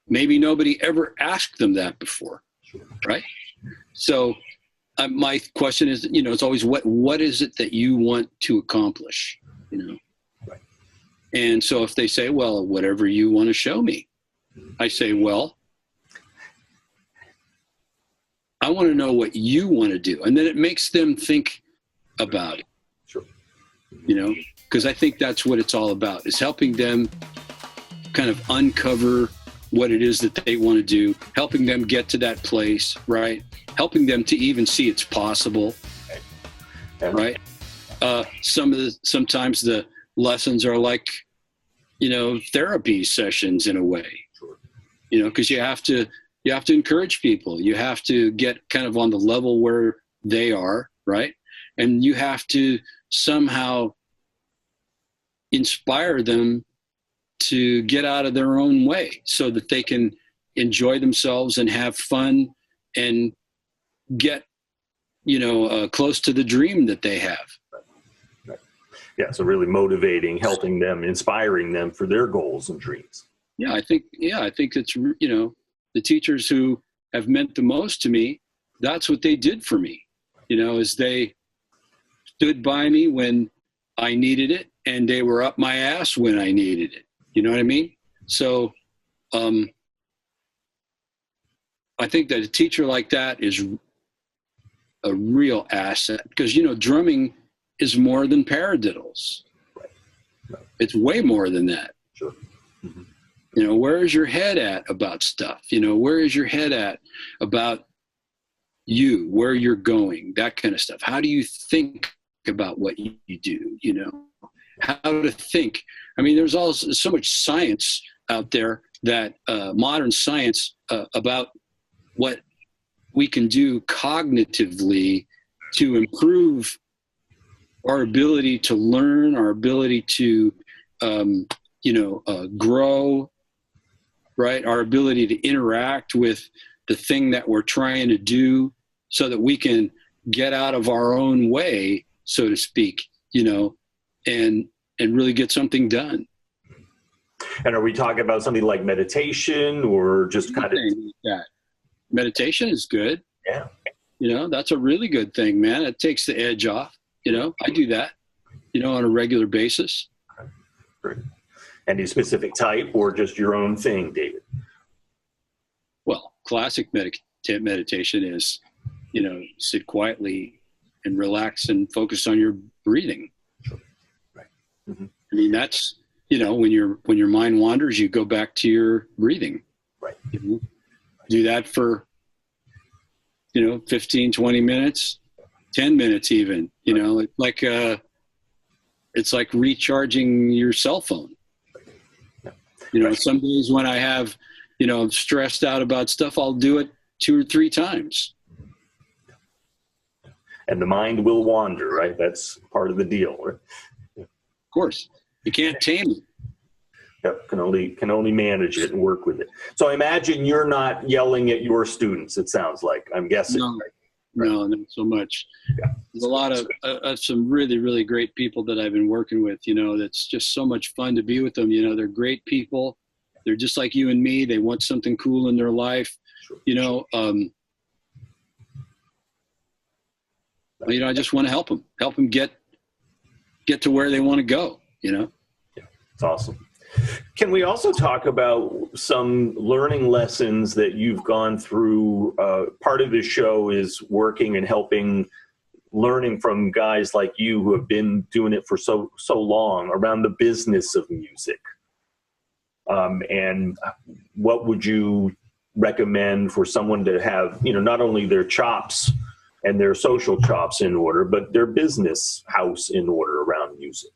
maybe nobody ever asked them that before. Right? So my question is, it's always, what is it that you want to accomplish? And so if they say, well, whatever you want to show me, I say, well, I want to know what you want to do. And then it makes them think about it, because I think that's what it's all about, is helping them kind of uncover what it is that they want to do, helping them get to that place, right? Helping them to even see it's possible, right? Sometimes the lessons are like, therapy sessions in a way, because you have to encourage people. You have to get kind of on the level where they are, right? and you have to somehow inspire them to get out of their own way so that they can enjoy themselves and have fun and get, close to the dream that they have. Yeah, so really motivating, helping them, inspiring them for their goals and dreams. I think it's, the teachers who have meant the most to me, that's what they did for me, is they stood by me when I needed it, and they were up my ass when I needed it. You know what I mean? So I think that a teacher like that is a real asset, because, drumming is more than paradiddles. Right. It's way more than that. Sure. Mm-hmm. Where is your head at about stuff? Where is your head at about you, where you're going, that kind of stuff? How do you think about what you do? How to think. I mean, there's also so much science out there, that modern science about what we can do cognitively to improve our ability to learn, our ability to, grow, right? Our ability to interact with the thing that we're trying to do, so that we can get out of our own way, so to speak, and really get something done. And are we talking about something like meditation, or just kind of that? Meditation is good. Yeah. That's a really good thing, man. It takes the edge off. I do that, on a regular basis. Okay. Great. Any specific type, or just your own thing, David? Well, classic meditation is, sit quietly and relax and focus on your breathing. Sure. Right. Mm-hmm. I mean, that's, when your mind wanders, you go back to your breathing. Right. Do that for, 15, 20 minutes, 10 minutes even, it's like recharging your cell phone. Some days when I have, I'm stressed out about stuff, I'll do it 2 or 3 times. And the mind will wander, right? That's part of the deal, right? Of course. You can't tame it. Yep, can only manage it and work with it. So I imagine you're not yelling at your students, it sounds like. I'm guessing. No, right? No, not so much. Yeah. There's a lot of some really, really great people that I've been working with, that's just so much fun to be with them. They're great people. They're just like you and me. They want something cool in their life. Sure. I just want to help them get to where they want to go, Yeah, it's awesome. Can we also talk about some learning lessons that you've gone through? Part of this show is working and learning from guys like you who have been doing it for so long around the business of music. And what would you recommend for someone to have, not only their chops and their social chops in order, but their business house in order around music?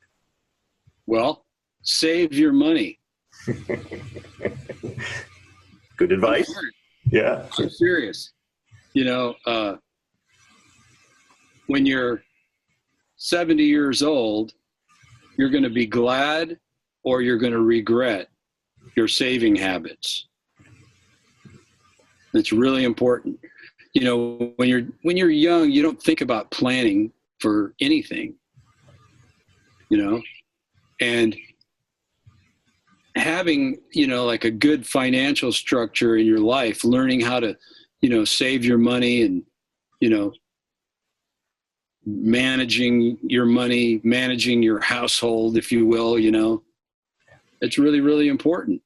Well, save your money. Good advice. Yeah. I'm serious. When you're 70 years old, you're going to be glad or you're going to regret your saving habits. It's really important. When you're young, you don't think about planning for anything, and having, like a good financial structure in your life, learning how to, save your money and, managing your money, managing your household, if you will, it's really, really important,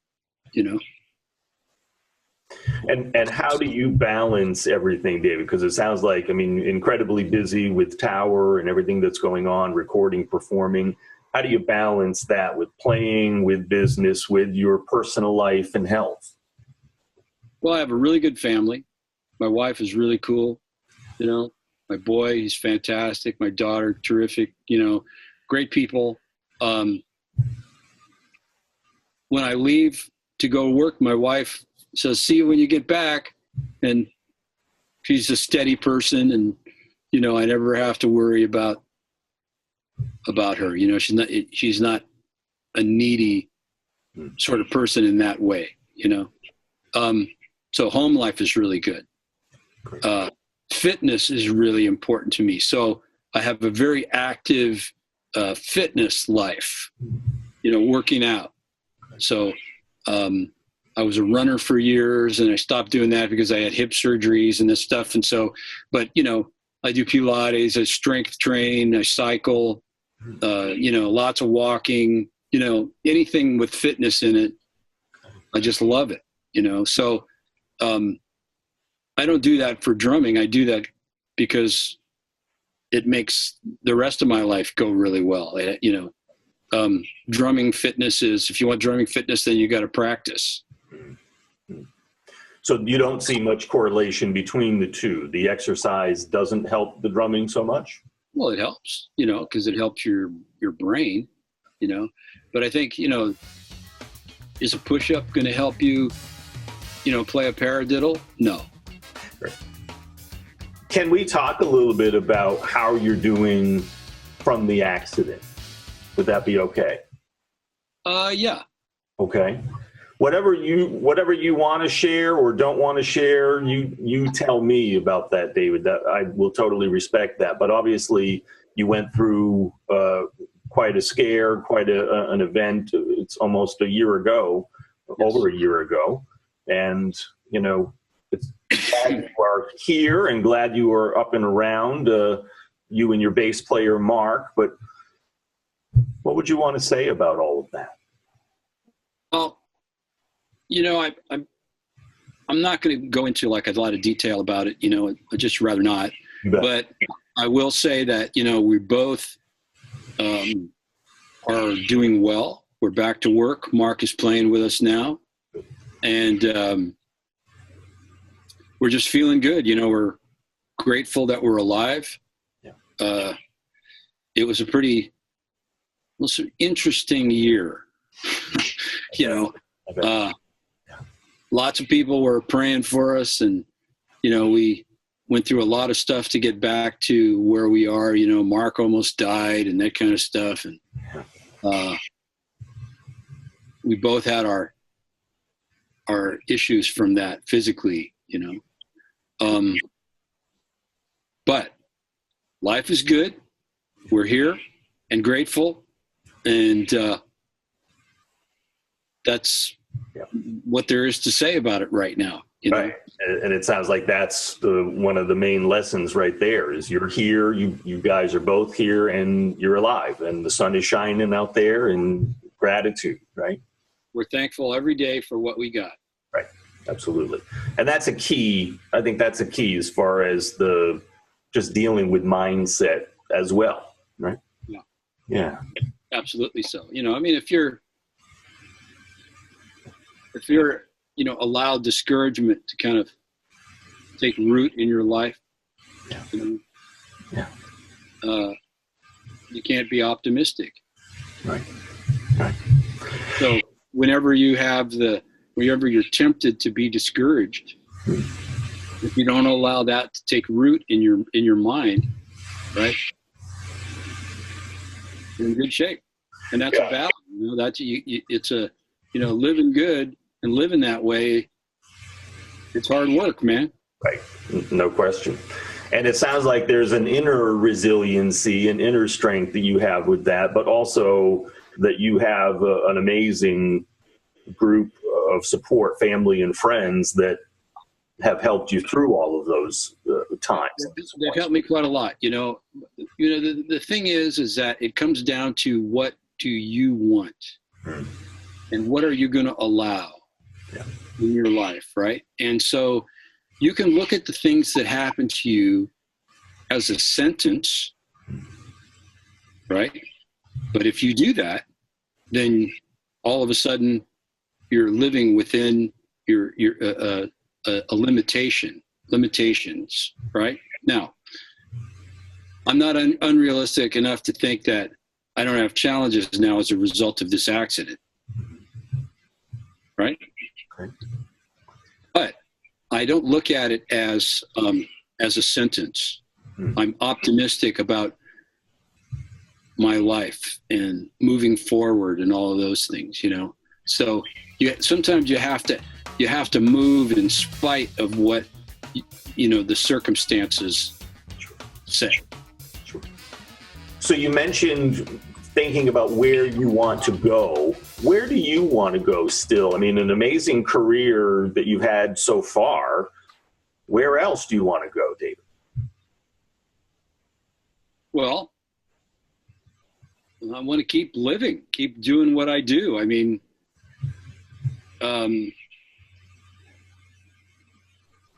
And how do you balance everything, David? Because it sounds like, incredibly busy with Tower and everything that's going on, recording, performing. How do you balance that with playing, with business, with your personal life and health? Well, I have a really good family. My wife is really cool. My boy, he's fantastic. My daughter, terrific. Great people. When I leave to go work, my wife says, "See you when you get back." And she's a steady person, and you know, I never have to worry about her. You know, she's not a needy sort of person in that way, you know. So home life is really good. Fitness is really important to me. So I have a very active fitness life, you know, working out. So I was a runner for years, and I stopped doing that because I had hip surgeries and this stuff. And so, but, you know, I do Pilates, I strength train, I cycle, you know, lots of walking, you know, anything with fitness in it. I just love it, you know. So I don't do that for drumming. I do that because it makes the rest of my life go really well. You know, drumming fitness is, if you want drumming fitness, then you got to practice. So you don't see much correlation between the two. The exercise doesn't help the drumming so much? Well, it helps, you know, because it helps your brain, you know. But I think, you know, is a push-up going to help you, you know, play a paradiddle? No. Can we talk a little bit about how you're doing from the accident? Would that be okay? Yeah. Okay. Whatever you want to share or don't want to share, you tell me about that, David. That I will totally respect that. But obviously, you went through quite a scare, quite an event. It's almost a year ago, over a year ago, and you know, it's glad you are here and glad you are up and around. You and your bass player, Mark. But what would you want to say about all of that? Well, you know, I'm not going to go into like a lot of detail about it. You know, I'd just rather not. But I will say that, you know, we both are doing well. We're back to work. Mark is playing with us now, and we're just feeling good. You know, we're grateful that we're alive. Yeah. It was a pretty interesting year. You know, lots of people were praying for us, and, you know, we went through a lot of stuff to get back to where we are. You know, Mark almost died and that kind of stuff. And we both had our issues from that physically, you know. But life is good. We're here and grateful. And that's what there is to say about it right now. You know? Right. And it sounds like that's one of the main lessons right there is you're here, you guys are both here, and you're alive, and the sun is shining out there, and gratitude, right? We're thankful every day for what we got. Right. Absolutely. And that's a key. I think that's a key as far as just dealing with mindset as well. Right. Yeah. Yeah. Absolutely. So, you know, I mean, if you're, you know, allow discouragement to kind of take root in your life, you know, you can't be optimistic. Right. Right. So whenever you're tempted to be discouraged, if you don't allow that to take root in your mind, right, you're in good shape. And that's a battle. You know, it's a, you know, living good and living that way, it's hard work, man. Right. No question. And it sounds like there's an inner resiliency and inner strength that you have with that, but also that you have an amazing group of support, family and friends that have helped you through all of those times. They've helped me quite a lot. You know, the thing is that it comes down to what do you want, and what are you going to allow in your life, right? And so you can look at the things that happen to you as a sentence, right? But if you do that, then all of a sudden you're living within your limitations, right? Now, I'm not unrealistic enough to think that I don't have challenges now as a result of this accident, right? Okay. But I don't look at it as a sentence. I'm optimistic about my life and moving forward and all of those things, you know. So sometimes you have to move in spite of what, you know, the circumstances say. Sure. So you mentioned thinking about where you want to go. Where do you want to go still? I mean, an amazing career that you've had so far. Where else do you want to go, David? Well, I want to keep living, keep doing what I do. I mean, the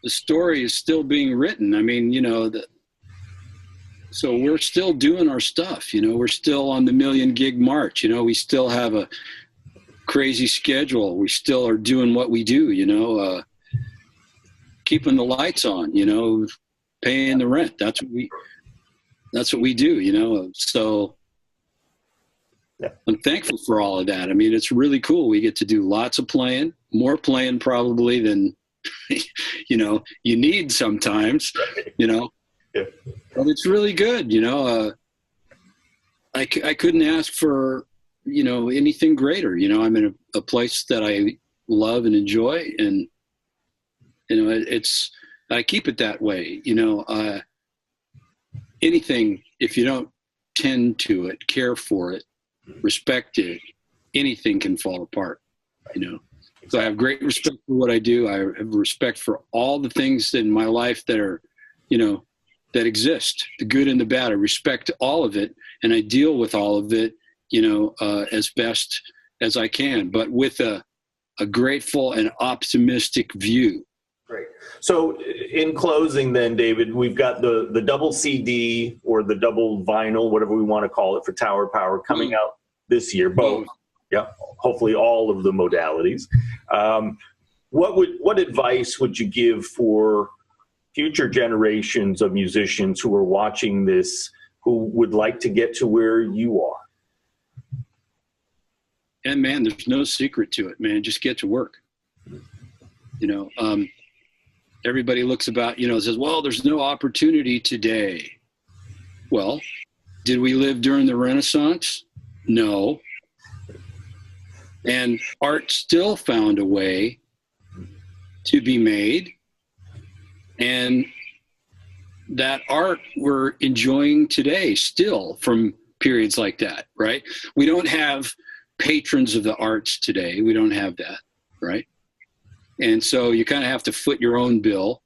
story is still being written. I mean, you know, so we're still doing our stuff, you know, we're still on the million gig march, you know, we still have a crazy schedule. We still are doing what we do, you know, keeping the lights on, you know, paying the rent. That's what we do, you know? So yeah. I'm thankful for all of that. I mean, it's really cool. We get to do lots of playing, more playing probably than, you know, you need sometimes, you know, yeah. But it's really good. You know, I couldn't ask for, you know, anything greater. You know, I'm in a place that I love and enjoy, and, you know, I keep it that way. You know, anything, if you don't tend to it, care for it, respect it, anything can fall apart, you know. So I have great respect for what I do. I have respect for all the things in my life that are, you know, that exist, the good and the bad. I respect all of it, and I deal with all of it, you know, as best as I can, but with a grateful and optimistic view. Great. So in closing then, David, we've got the double CD or the double vinyl, whatever we want to call it, for Tower Power coming out this year, both. Yeah, hopefully all of the modalities. What advice would you give for future generations of musicians who are watching this, who would like to get to where you are? And man, there's no secret to it, man. Just get to work. You know, everybody looks about, you know, says, well, there's no opportunity today. Well, did we live during the Renaissance? No. And art still found a way to be made. And that art we're enjoying today still from periods like that, right? We don't have patrons of the arts today. We don't have that, right? And so you kind of have to foot your own bill.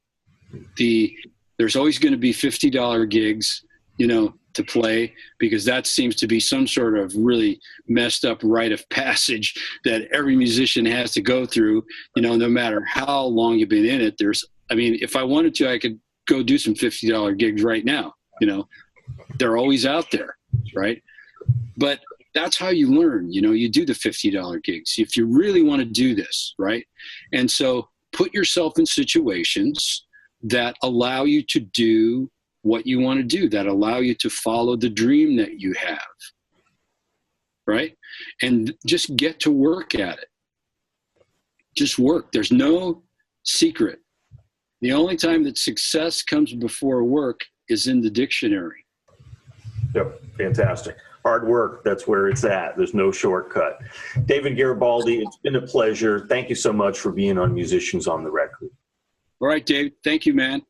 There's always going to be $50 gigs, you know, to play, because that seems to be some sort of really messed up rite of passage that every musician has to go through, you know, no matter how long you've been in it. I mean, if I wanted to, I could go do some $50 gigs right now, you know, they're always out there, right? But that's how you learn, you know, you do the $50 gigs if you really want to do this, right? And so put yourself in situations that allow you to do what you want to do, that allow you to follow the dream that you have, right? And just get to work at it. Just work. There's no secret. The only time that success comes before work is in the dictionary. Yep, fantastic. Hard work, that's where it's at. There's no shortcut. David Garibaldi, it's been a pleasure. Thank you so much for being on Musicians on the Record. All right, Dave. Thank you, man.